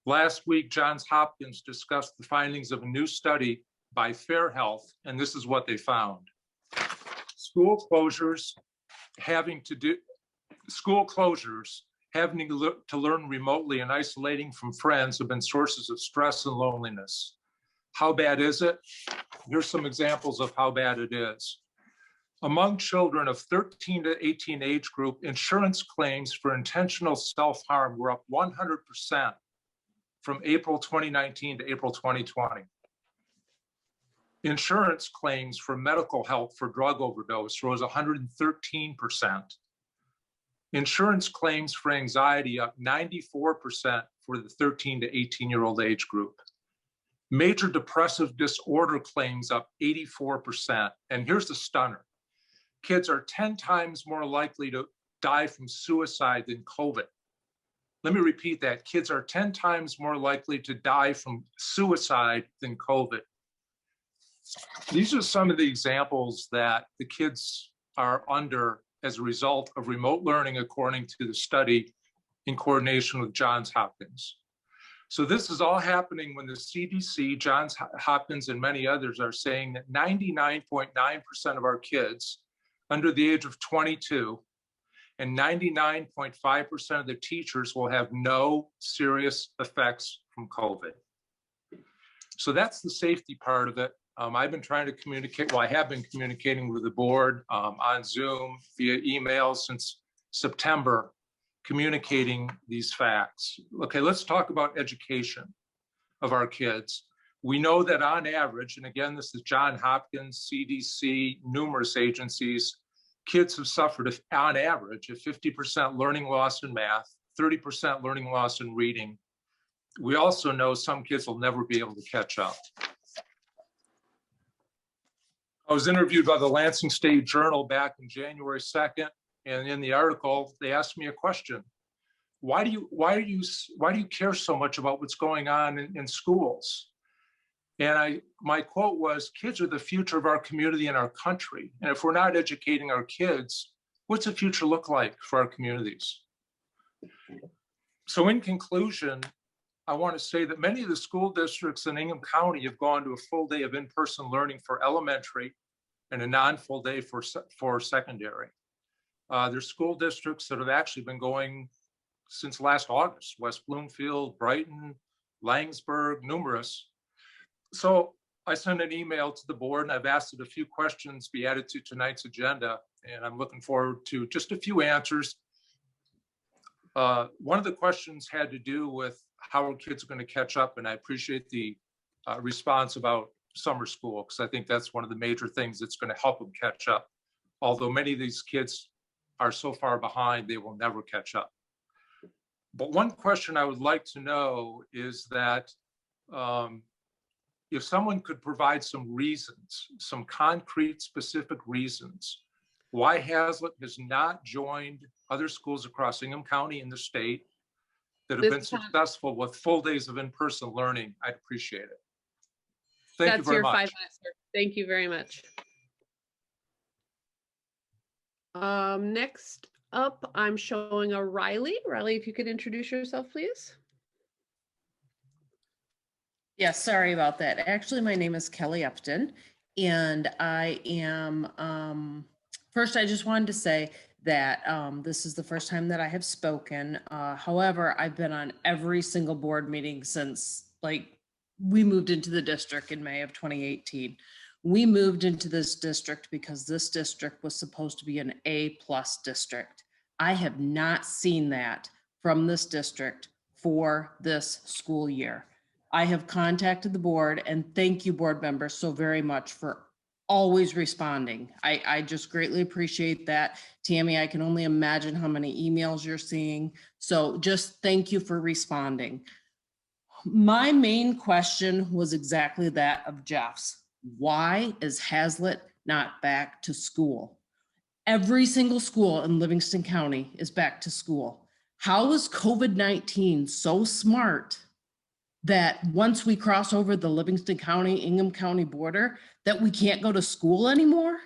Last week, Johns Hopkins discussed the findings of a new study by Fair Health, and this is what they found. School closures having to learn remotely and isolating from friends have been sources of stress and loneliness. How bad is it? Here's some examples of how bad it is. Among children of 13 to 18 age group, insurance claims for intentional self-harm were up 100% from April 2019 to April 2020. Insurance claims for medical help for drug overdose rose 113%. Insurance claims for anxiety up 94% for the 13 to 18-year-old age group. Major depressive disorder claims up 84%. And here's the stunner. Kids are 10 times more likely to die from suicide than COVID. Let me repeat that. Kids are 10 times more likely to die from suicide than COVID. These are some of the examples that the kids are under as a result of remote learning, according to the study in coordination with Johns Hopkins. So this is all happening when the CDC, Johns Hopkins, and many others are saying that 99.9% of our kids under the age of 22 and 99.5% of the teachers will have no serious effects from COVID. So that's the safety part of it. I've been trying to communicate, well, I have been communicating with the board on Zoom, via email since September, communicating these facts. Okay, let's talk about education of our kids. We know that on average, and again, this is Johns Hopkins, CDC, numerous agencies, kids have suffered on average a 50% learning loss in math, 30% learning loss in reading. We also know some kids will never be able to catch up. I was interviewed by the Lansing State Journal back in January 2nd, and in the article, they asked me a question. Why do you care so much about what's going on in schools? And my quote was, kids are the future of our community and our country. And if we're not educating our kids, what's the future look like for our communities? So in conclusion, I want to say that many of the school districts in Ingham County have gone to a full day of in-person learning for elementary and a non-full day for secondary. There's school districts that have actually been going since last August, West Bloomfield, Brighton, Langsburg, numerous. So I sent an email to the board and I've asked that a few questions be added to tonight's agenda, and I'm looking forward to just a few answers. One of the questions had to do with how are kids going to catch up, and I appreciate the response about summer school, because I think that's one of the major things that's going to help them catch up. Although many of these kids are so far behind, they will never catch up. But one question I would like to know is that if someone could provide some reasons, some concrete, specific reasons, why Hazlet has not joined other schools across Ingham County and the state that have been successful with full days of in-person learning, I'd appreciate it. Thank you very much. 5 minutes, sir. Thank you very much. Next up, I'm showing a Riley. Riley, if you could introduce yourself, please. Yeah, sorry about that. Actually, my name is Kelly Upton, and I am, first, I just wanted to say that this is the first time that I have spoken. However, I've been on every single board meeting since we moved into the district in May of 2018. We moved into this district because this district was supposed to be an A+ district. I have not seen that from this district for this school year. I have contacted the board, and thank you, board members, so very much for always responding. I just greatly appreciate that. Tammy, I can only imagine how many emails you're seeing. So just thank you for responding. My main question was exactly that of Jeff's. Why is Hazlet not back to school? Every single school in Livingston County is back to school. How is COVID-19 so smart that once we cross over the Livingston County, Ingham County border, that we can't go to school anymore?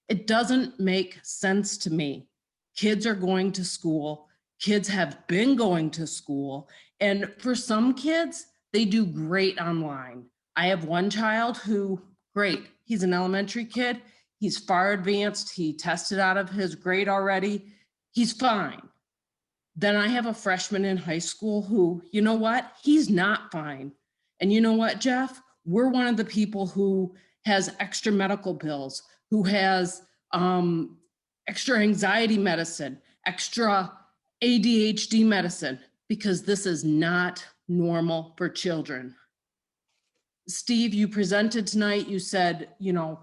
It doesn't make sense to me. Kids are going to school. Kids have been going to school. And for some kids, they do great online. I have one child who, great, he's an elementary kid. He's far advanced. He tested out of his grade already. He's fine. Then I have a freshman in high school who, you know what? He's not fine. And you know what, Jeff? We're one of the people who has extra medical bills, who has extra anxiety medicine, extra ADHD medicine, because this is not normal for children. Steve, you presented tonight, you said, you know,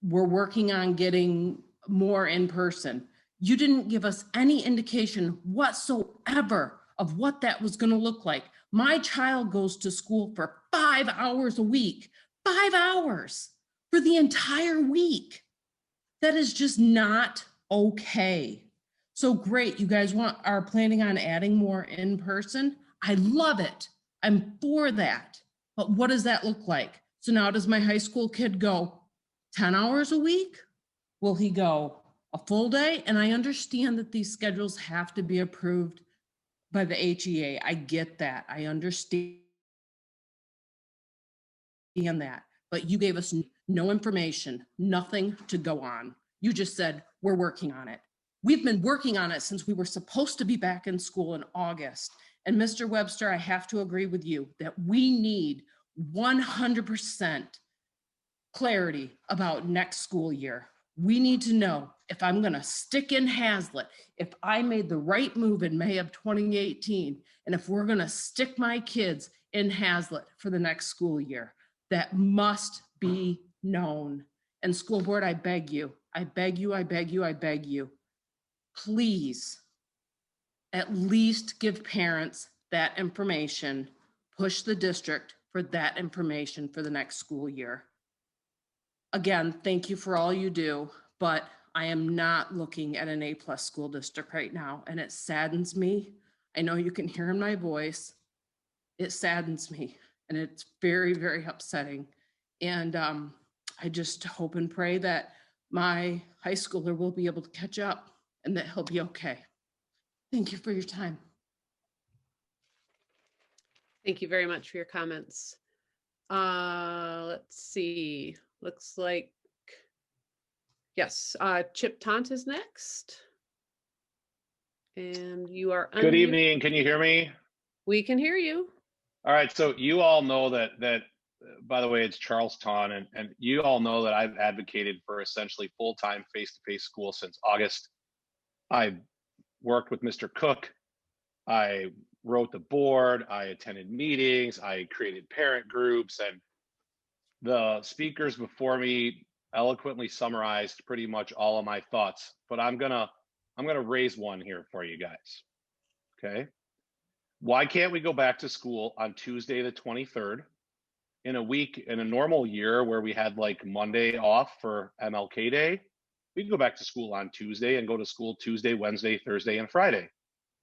we're working on getting more in person. You didn't give us any indication whatsoever of what that was going to look like. My child goes to school for 5 hours a week, 5 hours for the entire week. That is just not okay. So great, you guys are planning on adding more in person. I love it. I'm for that. But what does that look like? So now does my high school kid go 10 hours a week? Will he go a full day? And I understand that these schedules have to be approved by the HEA. I get that. I understand that. But you gave us no information, nothing to go on. You just said, we're working on it. We've been working on it since we were supposed to be back in school in August. And Mr. Webster, I have to agree with you that we need 100% clarity about next school year. We need to know if I'm going to stick in Hazlitt, if I made the right move in May of 2018, and if we're going to stick my kids in Hazlitt for the next school year. That must be known. And school board, I beg you, I beg you, I beg you, I beg you, please at least give parents that information, push the district for that information for the next school year. Again, thank you for all you do, but I am not looking at an A+ school district right now, and it saddens me. I know you can hear in my voice. It saddens me, and it's very, very upsetting. And I just hope and pray that my high schooler will be able to catch up and that he'll be okay. Thank you for your time. Thank you very much for your comments. Let's see. Looks like, yes, Chip Taunt is next. And you are Good unmuted. evening. Can you hear me? We can hear you. All right. So you all know that by the way, it's Charles Taunt, and you all know that I've advocated for essentially full-time face-to-face school since August. I worked with Mr. Cook. I wrote the board. I attended meetings. I created parent groups, and the speakers before me eloquently summarized pretty much all of my thoughts. But I'm gonna raise one here for you guys. Okay. Why can't we go back to school on Tuesday the 23rd? In a week, in a normal year where we had like Monday off for MLK Day, we can go back to school on Tuesday and go to school Tuesday, Wednesday, Thursday, and Friday.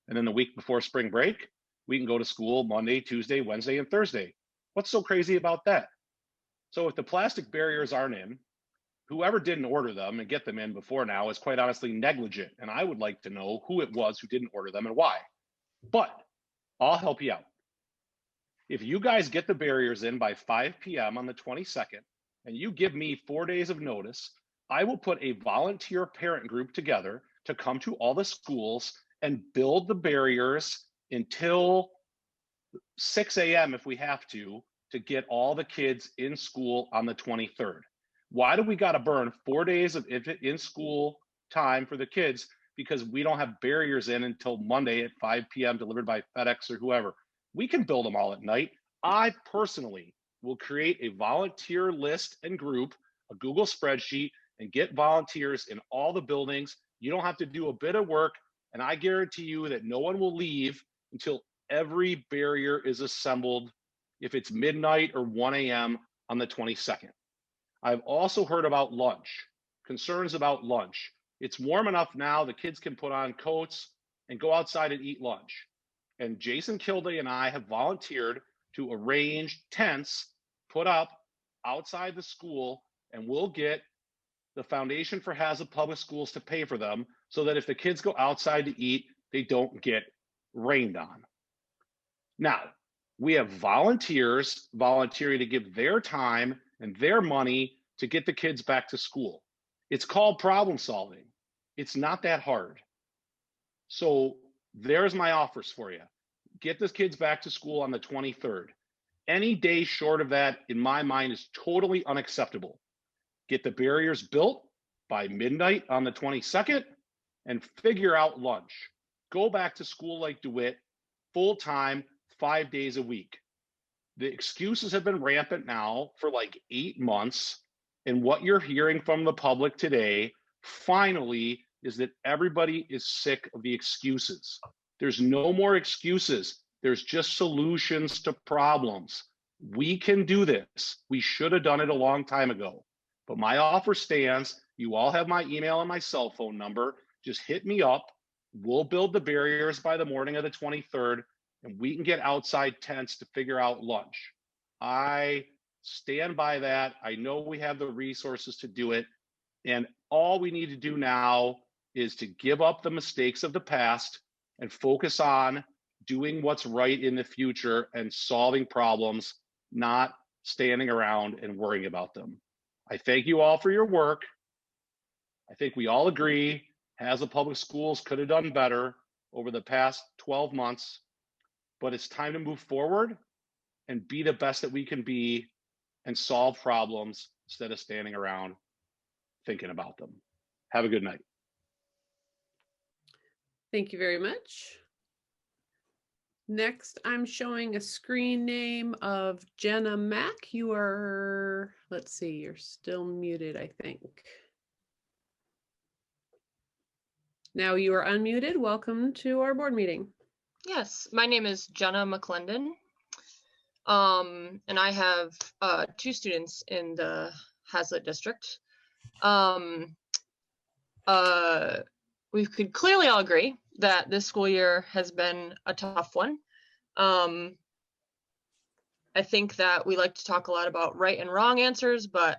And then the week before spring break, we can go to school Monday, Tuesday, Wednesday, and Thursday. What's so crazy about that? So if the plastic barriers aren't in, whoever didn't order them and get them in before now is quite honestly negligent. And I would like to know who it was who didn't order them and why. But I'll help you out. If you guys get the barriers in by 5 p.m. on the 22nd, and you give me 4 days of notice, I will put a volunteer parent group together to come to all the schools and build the barriers until 6 a.m. if we have to get all the kids in school on the 23rd. Why do we got to burn 4 days of in-school time for the kids? Because we don't have barriers in until Monday at 5 p.m. delivered by FedEx or whoever. We can build them all at night. I personally will create a volunteer list and group, a Google spreadsheet, and get volunteers in all the buildings. You don't have to do a bit of work, and I guarantee you that no one will leave until every barrier is assembled, if it's midnight or 1 a.m. on the 22nd. I've also heard about lunch, concerns about lunch. It's warm enough now, the kids can put on coats and go outside and eat lunch. And Jason Kilday and I have volunteered to arrange tents put up outside the school, and we'll get the Foundation for Hazlitt Public Schools to pay for them so that if the kids go outside to eat, they don't get rained on. Now, we have volunteers volunteering to give their time and their money to get the kids back to school. It's called problem solving. It's not that hard. So there's my offers for you. Get the kids back to school on the 23rd. Any day short of that, in my mind, is totally unacceptable. Get the barriers built, by midnight on the 22nd and figure out lunch. Go back to school like DeWitt, full time, 5 days a week. The excuses have been rampant now for like 8 months. And what you're hearing from the public today, finally, is that everybody is sick of the excuses. There's no more excuses. There's just solutions to problems. We can do this. We should have done it a long time ago. But my offer stands. You all have my email and my cell phone number. Just hit me up. We'll build the barriers by the morning of the 23rd, and we can get outside tents to figure out lunch. I stand by that. I know we have the resources to do it. And all we need to do now is to give up the mistakes of the past and focus on doing what's right in the future and solving problems, not standing around and worrying about them. I thank you all for your work. I think we all agree Hazlet Public Schools could have done better over the past 12 months, but it's time to move forward and be the best that we can be and solve problems instead of standing around thinking about them. Have a good night. Thank you very much. Next, I'm showing a screen name of Jenna Mack. You are, let's see, you're still muted, I think. Now you are unmuted. Welcome to our board meeting. Yes, my name is Jenna McClendon. And I have 2 students in the Hazlet district. We could clearly all agree that this school year has been a tough one. I think that we like to talk a lot about right and wrong answers, but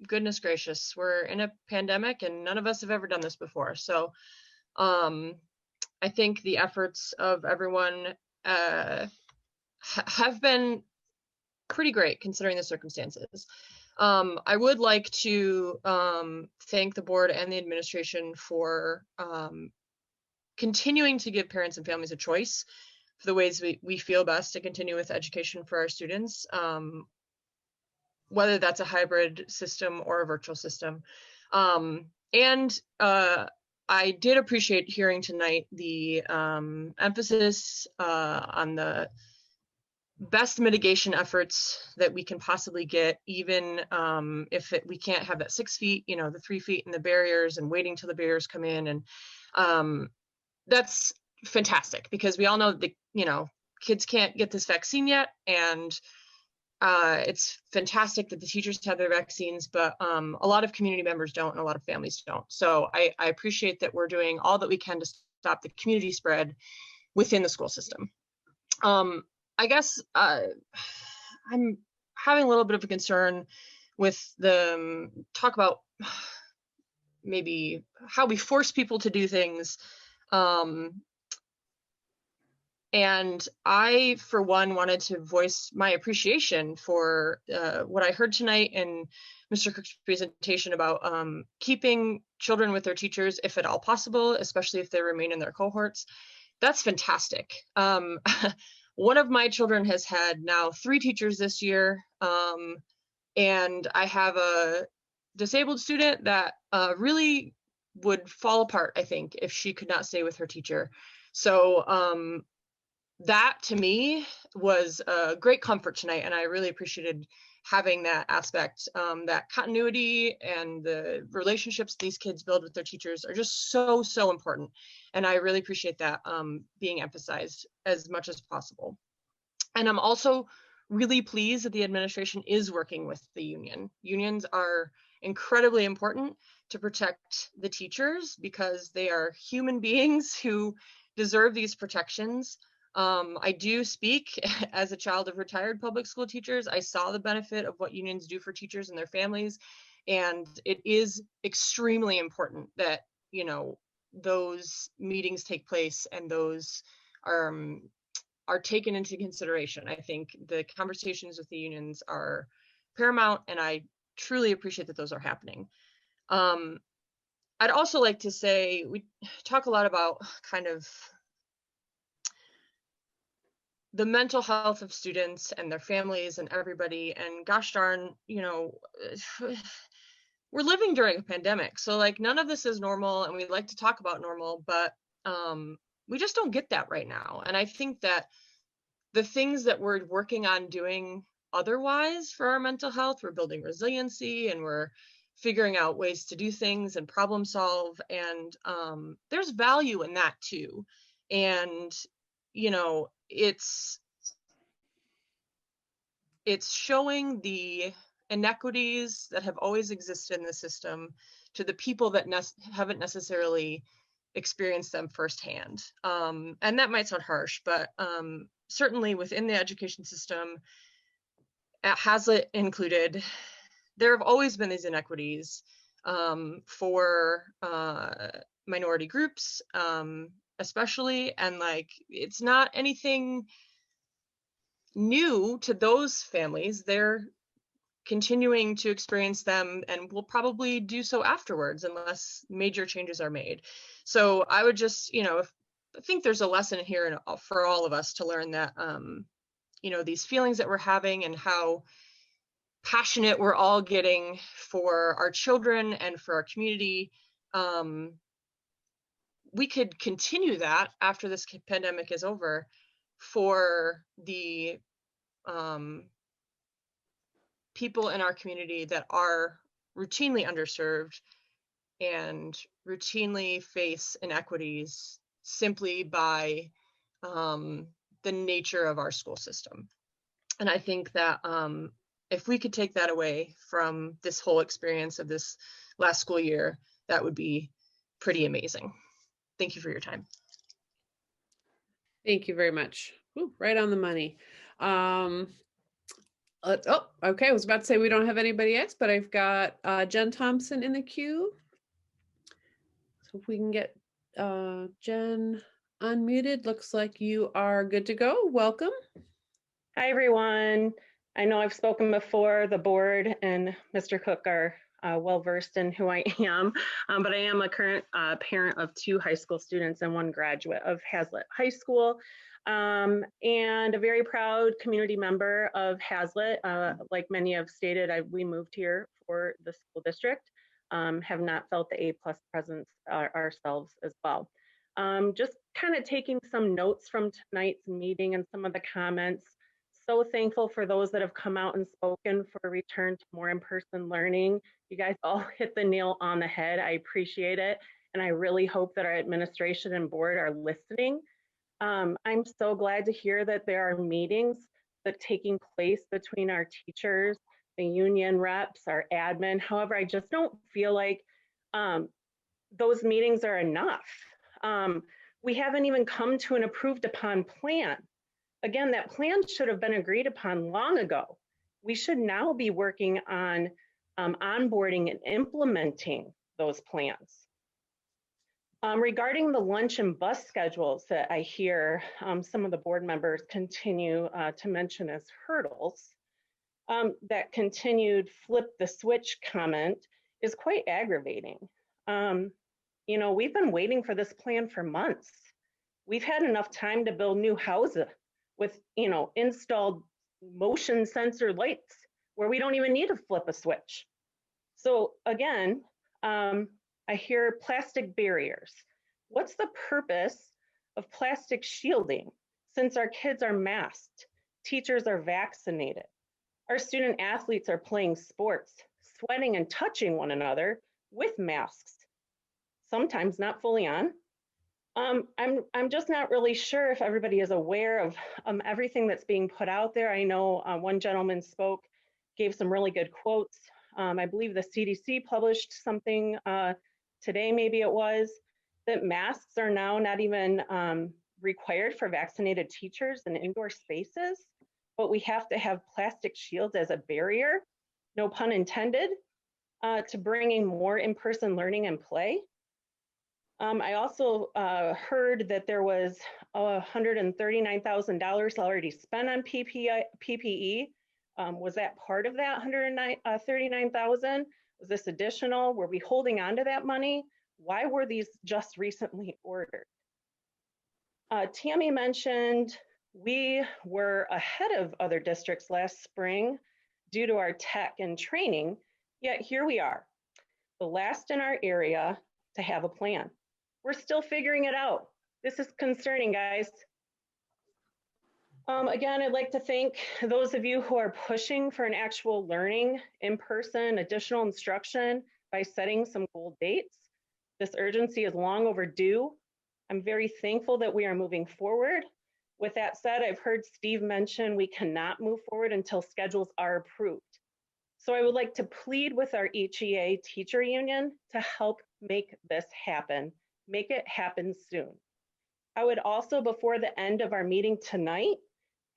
goodness gracious, we're in a pandemic and none of us have ever done this before. So I think the efforts of everyone have been pretty great considering the circumstances. I would like to thank the board and the administration for continuing to give parents and families a choice for the ways we feel best to continue with education for our students, whether that's a hybrid system or a virtual system. I did appreciate hearing tonight the emphasis on the best mitigation efforts that we can possibly get, even if we can't have that 6 feet, the 3 feet and the barriers and waiting till the barriers come in. And that's fantastic because we all know that, kids can't get this vaccine yet. And it's fantastic that the teachers have their vaccines, but a lot of community members don't and a lot of families don't. So I appreciate that we're doing all that we can to stop the community spread within the school system. I guess I'm having a little bit of a concern with the talk about maybe how we force people to do things. And I, for one, wanted to voice my appreciation for what I heard tonight in Mr. Cook's presentation about keeping children with their teachers, if at all possible, especially if they remain in their cohorts. That's fantastic. One of my children has had now 3 teachers this year, and I have a disabled student that really would fall apart, I think, if she could not stay with her teacher. So that to me was a great comfort tonight, and I really appreciated having that aspect. That continuity and the relationships these kids build with their teachers are just so, so important. And I really appreciate that being emphasized as much as possible. And I'm also really pleased that the administration is working with the union. Unions are incredibly important to protect the teachers because they are human beings who deserve these protections. I do speak as a child of retired public school teachers. I saw the benefit of what unions do for teachers and their families. And it is extremely important that, those meetings take place and those are taken into consideration. I think the conversations with the unions are paramount, and I truly appreciate that those are happening. I'd also like to say, we talk a lot about kind of the mental health of students and their families and everybody, and gosh darn, we're living during a pandemic. So like none of this is normal, and we like to talk about normal, but we just don't get that right now. And I think that the things that we're working on doing otherwise for our mental health, we're building resiliency, and we're figuring out ways to do things and problem solve. And there's value in that too. And, you know, it's showing the inequities that have always existed in the system to the people that haven't necessarily experienced them firsthand. And that might sound harsh, but certainly within the education system, at Hazlitt included, there have always been these inequities for minority groups, especially, and like it's not anything new to those families. They're continuing to experience them and will probably do so afterwards unless major changes are made. So I would just, you know, I think there's a lesson here for all of us to learn that, you know, these feelings that we're having and how passionate we're all getting for our children and for our community, we could continue that after this pandemic is over for the people in our community that are routinely underserved and routinely face inequities simply by the nature of our school system. And I think that if we could take that away from this whole experience of this last school year, that would be pretty amazing. Thank you for your time. Thank you very much. Ooh, right on the money. Oh, okay. I was about to say we don't have anybody else, but I've got Jen Thompson in the queue. So if we can get Jen unmuted, looks like you are good to go. Welcome. Hi, everyone. I know I've spoken before. The board and Mr. Cook are well-versed in who I am, but I am a current parent of 2 high school students and 1 graduate of Hazlitt High School, and a very proud community member of Hazlitt. Like many have stated, we moved here for the school district, have not felt the A+ presence ourselves as well. Just kind of taking some notes from tonight's meeting and some of the comments. So thankful for those that have come out and spoken for a return to more in-person learning. You guys all hit the nail on the head. I appreciate it. And I really hope that our administration and board are listening. I'm so glad to hear that there are meetings that are taking place between our teachers, the union reps, our admin. However, I just don't feel like those meetings are enough. We haven't even come to an approved upon plan. Again, that plan should have been agreed upon long ago. We should now be working on onboarding and implementing those plans. Regarding the lunch and bus schedules that I hear some of the board members continue to mention as hurdles, that continued flip the switch comment is quite aggravating. You know, we've been waiting for this plan for months. We've had enough time to build new houses with, you know, installed motion sensor lights where we don't even need to flip a switch. So again, I hear plastic barriers. What's the purpose of plastic shielding since our kids are masked, teachers are vaccinated, our student athletes are playing sports, sweating and touching one another with masks, sometimes not fully on? I'm just not really sure if everybody is aware of everything that's being put out there. I know one gentleman spoke, gave some really good quotes. I believe the CDC published something today, maybe it was, that masks are now not even required for vaccinated teachers in indoor spaces, but we have to have plastic shields as a barrier, no pun intended, to bringing more in-person learning and play. I also heard that there was $139,000 already spent on PPE. Was that part of that $139,000? Was this additional? Were we holding on to that money? Why were these just recently ordered? Tammy mentioned we were ahead of other districts last spring due to our tech and training, yet here we are. the last in our area to have a plan. We're still figuring it out. This is concerning, guys. Again, I'd like to thank those of you who are pushing for an actual learning, in-person, additional instruction by setting some goal dates. This urgency is long overdue. I'm very thankful that we are moving forward. With that said, I've heard Steve mention we cannot move forward until schedules are approved. So I would like to plead with our HEA teacher union to help make this happen. Make it happen soon. I would also, before the end of our meeting tonight,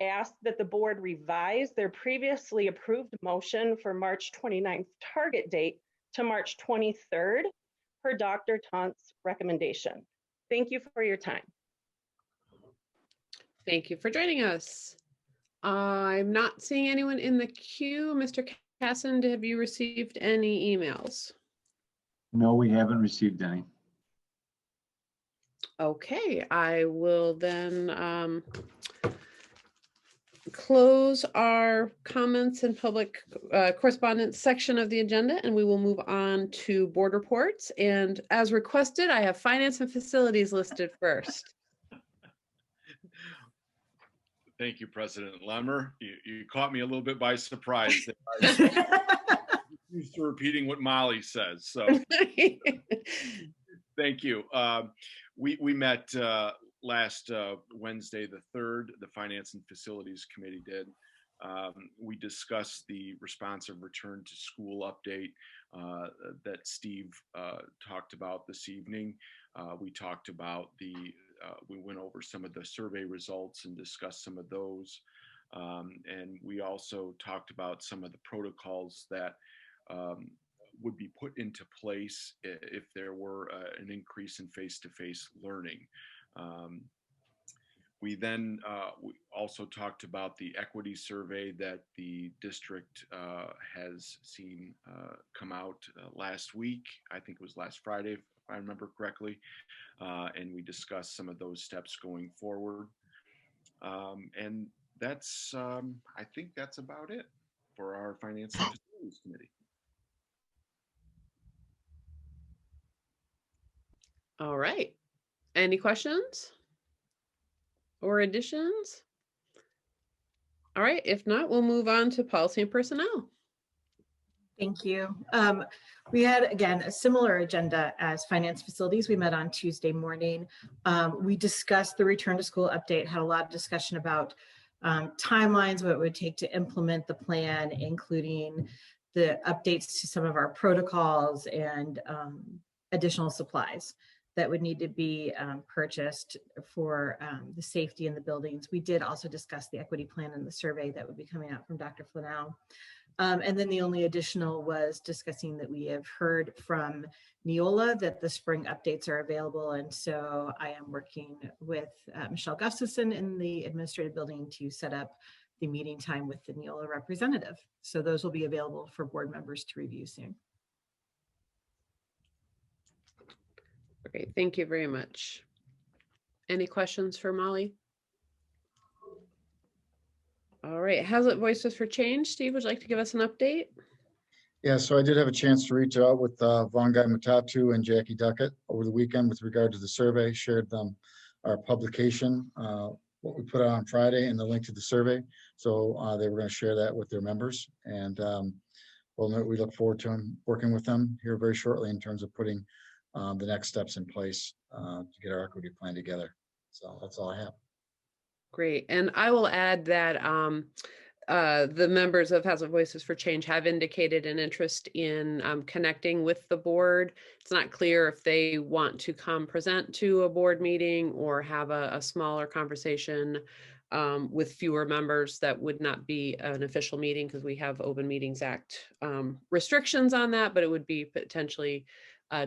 ask that the board revise their previously approved motion for March 29th target date to March 23rd per Dr. Taunt's recommendation. Thank you for your time. Thank you for joining us. I'm not seeing anyone in the queue. Mr. Casson, have you received any emails? No, we haven't received any. Okay, I will then close our comments and public correspondence section of the agenda, and we will move on to board reports. And as requested, I have finance and facilities listed first. Thank you, President Lemmer. You caught me a little bit by surprise. Used to repeating what Molly says. So thank you. We met last Wednesday, the 3rd, the Finance and Facilities Committee did. We discussed the responsive return to school update that Steve talked about this evening. We talked about we went over some of the survey results and discussed some of those. And we also talked about some of the protocols that would be put into place if there were an increase in face-to-face learning. We then we also talked about the equity survey that the district has seen come out last week. I think it was last Friday, if I remember correctly. And we discussed some of those steps going forward. And that's, I think that's about it for our Finance and Facilities Committee. All right. Any questions or additions? All right. If not, we'll move on to policy and personnel. Thank you. We had, again, a similar agenda as finance facilities. We met on Tuesday morning. We discussed the return to school update, had a lot of discussion about timelines, what it would take to implement the plan, including the updates to some of our protocols and additional supplies that would need to be purchased for the safety in the buildings. We did also discuss the equity plan and the survey that would be coming out from Dr. Flannel. And then the only additional was discussing that we have heard from Neola that the spring updates are available. And so I am working with Michelle Gustafson in the administrative building to set up the meeting time with the Neola representative. So those will be available for board members to review soon. Great, thank you very much. Any questions for Molly? All right, Hazlet Voices for Change. Steve, would you like to give us an update? Yeah, so I did have a chance to reach out with Vangai Matatu and Jackie Duckett over the weekend with regard to the survey, shared them our publication, what we put out on Friday and the link to the survey. So they were going to share that with their members. And well, we look forward to working with them here very shortly in terms of putting the next steps in place to get our equity plan together. So that's all I have. Great. And I will add that the members of Hazlet Voices for Change have indicated an interest in connecting with the board. It's not clear if they want to come present to a board meeting or have a smaller conversation with fewer members. That would not be an official meeting because we have Open Meetings Act restrictions on that, but it would be potentially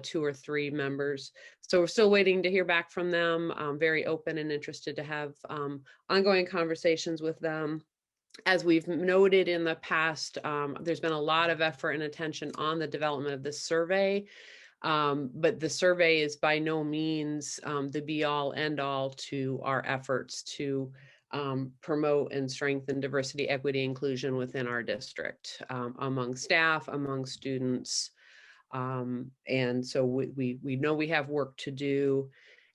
2 or 3 members. So we're still waiting to hear back from them. I'm very open and interested to have ongoing conversations with them. As we've noted in the past, there's been a lot of effort and attention on the development of this survey, but the survey is by no means the be-all, end-all to our efforts to promote and strengthen diversity, equity, inclusion within our district, among staff, among students, And so we know we have work to do.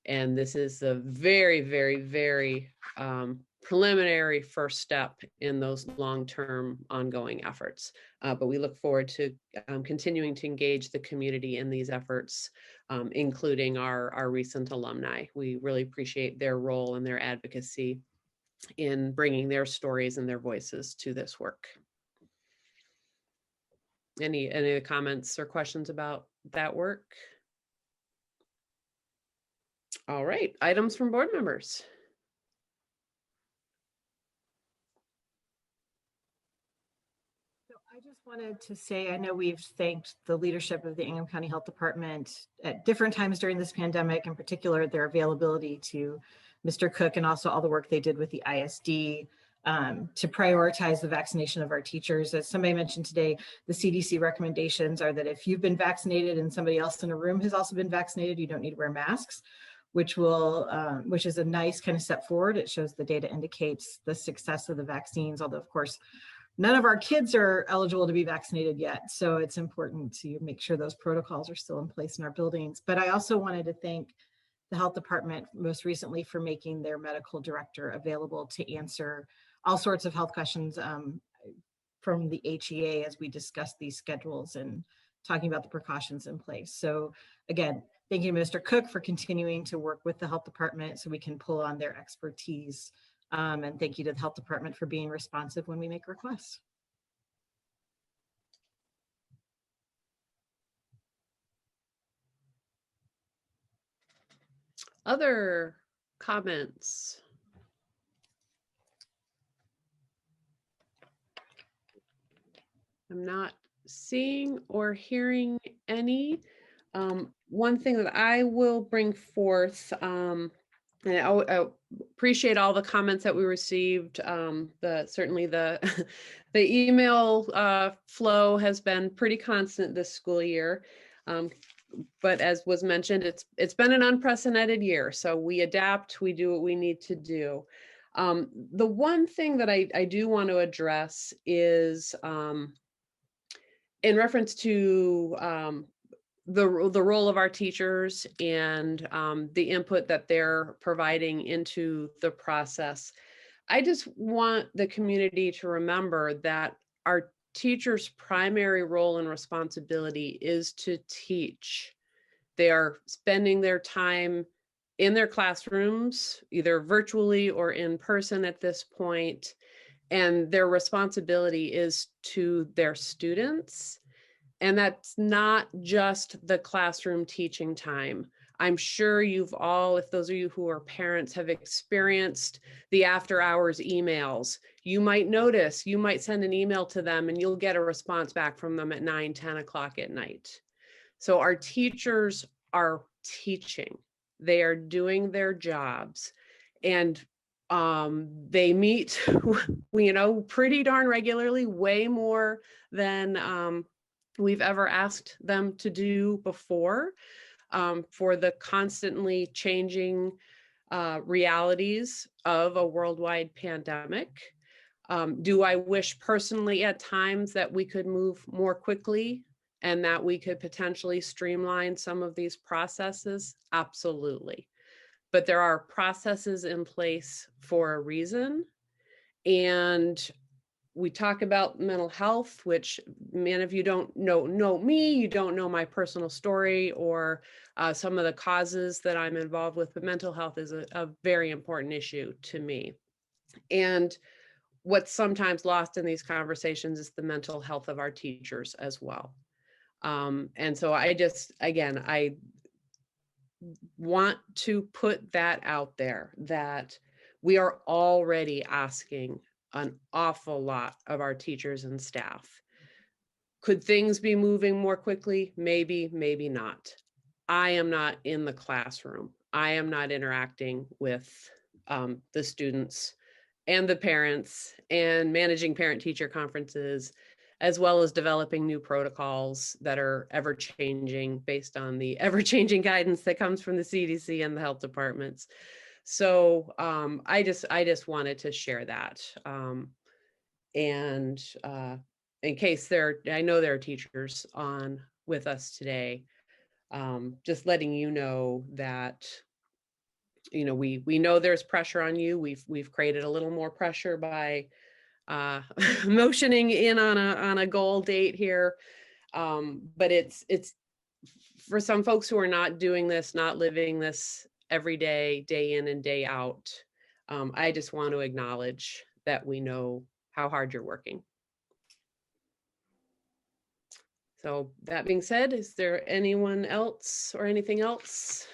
And this is a very, very, very preliminary first step in those long-term ongoing efforts. But we look forward to continuing to engage the community in these efforts, including our recent alumni. We really appreciate their role and their advocacy in bringing their stories and their voices to this work. Any comments or questions about that work? All right, items from board members. So I just wanted to say, I know we've thanked the leadership of the Ingham County Health Department at different times during this pandemic, in particular, their availability to Mr. Cook and also all the work they did with the ISD to prioritize the vaccination of our teachers. As somebody mentioned today, the CDC recommendations are that if you've been vaccinated and somebody else in a room has also been vaccinated, you don't need to wear masks, which is a nice kind of step forward. It shows the data indicates the success of the vaccines, although of course, none of our kids are eligible to be vaccinated yet. So it's important to make sure those protocols are still in place in our buildings. But I also wanted to thank the health department most recently for making their medical director available to answer all sorts of health questions from the HEA as we discuss these schedules and talking about the precautions in place. So again, thank you, Mr. Cook, for continuing to work with the health department so we can pull on their expertise. And thank you to the health department for being responsive when we make requests. Other comments? I'm not seeing or hearing any. One thing that I will bring forth, and I appreciate all the comments that we received. Certainly the the email flow has been pretty constant this school year. But as was mentioned, it's been an unprecedented year. So we adapt, we do what we need to do. The one thing that I do want to address is in reference to the role of our teachers and the input that they're providing into the process. I just want the community to remember that our teachers' primary role and responsibility is to teach. They are spending their time in their classrooms, either virtually or in person at this point, and their responsibility is to their students. And that's not just the classroom teaching time. I'm sure you've all, if those of you who are parents have experienced the after hours emails, you might notice, you might send an email to them and you'll get a response back from them at 9, 10 o'clock at night. So our teachers are teaching, they are doing their jobs, and they meet, pretty darn regularly, way more than we've ever asked them to do before, for the constantly changing realities of a worldwide pandemic. Do I wish personally at times that we could move more quickly and that we could potentially streamline some of these processes? Absolutely. But there are processes in place for a reason. And we talk about mental health, which many of you don't know me, you don't know my personal story or some of the causes that I'm involved with, but mental health is a very important issue to me. And what's sometimes lost in these conversations is the mental health of our teachers as well. And so I want to put that out there, that we are already asking an awful lot of our teachers and staff. Could things be moving more quickly? Maybe, maybe not. I am not in the classroom. I am not interacting with the students and the parents and managing parent-teacher conferences, as well as developing new protocols that are ever-changing based on the ever-changing guidance that comes from the CDC and the health departments. So I just wanted to share that. And in case I know there are teachers on with us today. Just letting you know that, you know, we know there's pressure on you. We've created a little more pressure by motioning in on a goal date here. But it's for some folks who are not doing this, not living this every day, day in and day out. I just want to acknowledge that we know how hard you're working. So that being said, is there anyone else or anything else?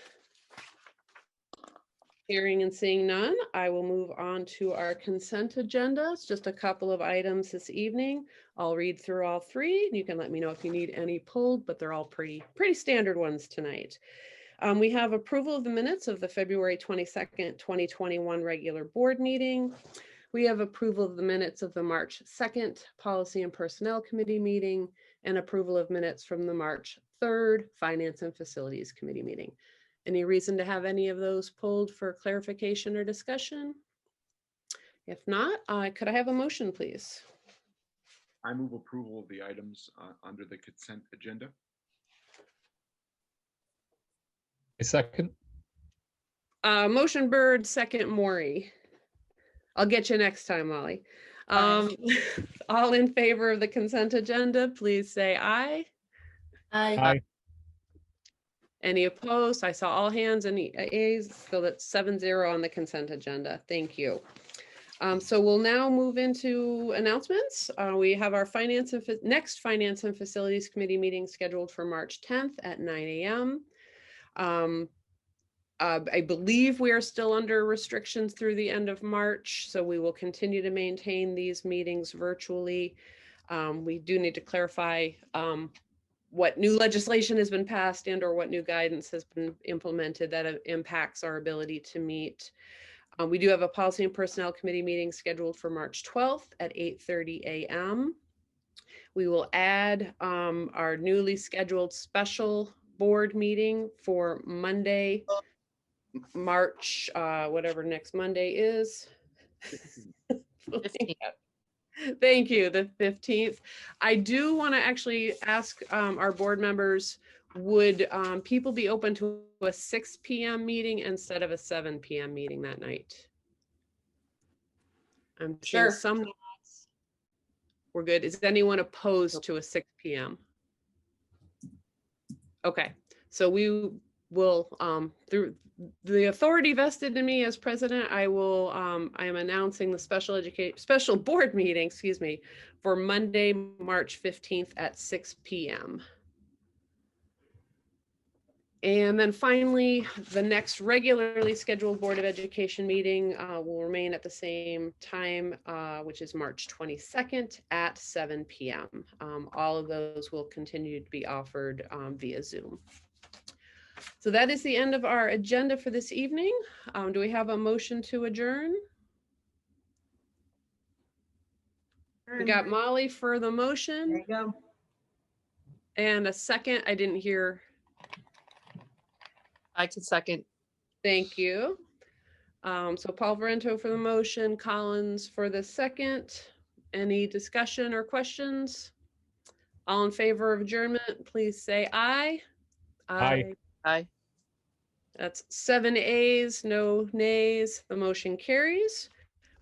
Hearing and seeing none, I will move on to our consent agenda. It's just a couple of items this evening. I'll read through all three. You can let me know if you need any pulled, but they're all pretty standard ones tonight. We have approval of the minutes of the February 22nd, 2021 regular board meeting. We have approval of the minutes of the March 2nd Policy and Personnel Committee meeting and approval of minutes from the March 3rd Finance and Facilities Committee meeting. Any reason to have any of those pulled for clarification or discussion? If not, could I have a motion, please? I move approval of the items under the consent agenda. A second. Motion Bird, second Maury. I'll get you next time, Molly. All in favor of the consent agenda, please say aye. Aye. Any opposed? I saw all hands and ayes, so that's 7-0 on the consent agenda. Thank you. So we'll now move into announcements. We have our next Finance and Facilities Committee meeting scheduled for March 10th at 9 a.m. I believe we are still under restrictions through the end of March, so we will continue to maintain these meetings virtually. We do need to clarify what new legislation has been passed and or what new guidance has been implemented that impacts our ability to meet. We do have a Policy and Personnel Committee meeting scheduled for March 12th at 8:30 a.m. We will add our newly scheduled special board meeting for Monday, March, whatever next Monday is. 15th. Thank you, the 15th. I do want to actually ask our board members, would people be open to a 6 p.m. meeting instead of a 7 p.m. meeting that night? I'm seeing some nods. We're good. Is anyone opposed to a 6 p.m.? Okay, so we will, through the authority vested in me as president, I am announcing the special board meeting, excuse me, for Monday, March 15th at 6 p.m. And then finally, the next regularly scheduled Board of Education meeting will remain at the same time, which is March 22nd at 7 p.m. All of those will continue to be offered via Zoom. So that is the end of our agenda for this evening. Do we have a motion to adjourn? We got Molly for the motion. There you go. And a second, I didn't hear. I can second. Thank you. So Paul Varento for the motion, Collins for the second. Any discussion or questions? All in favor of adjournment, please say aye. Aye. Aye. That's 7 ayes, no nays. The motion carries.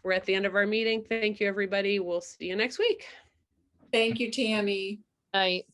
We're at the end of our meeting. Thank you, everybody. We'll see you next week. Thank you, Tammy. Aye.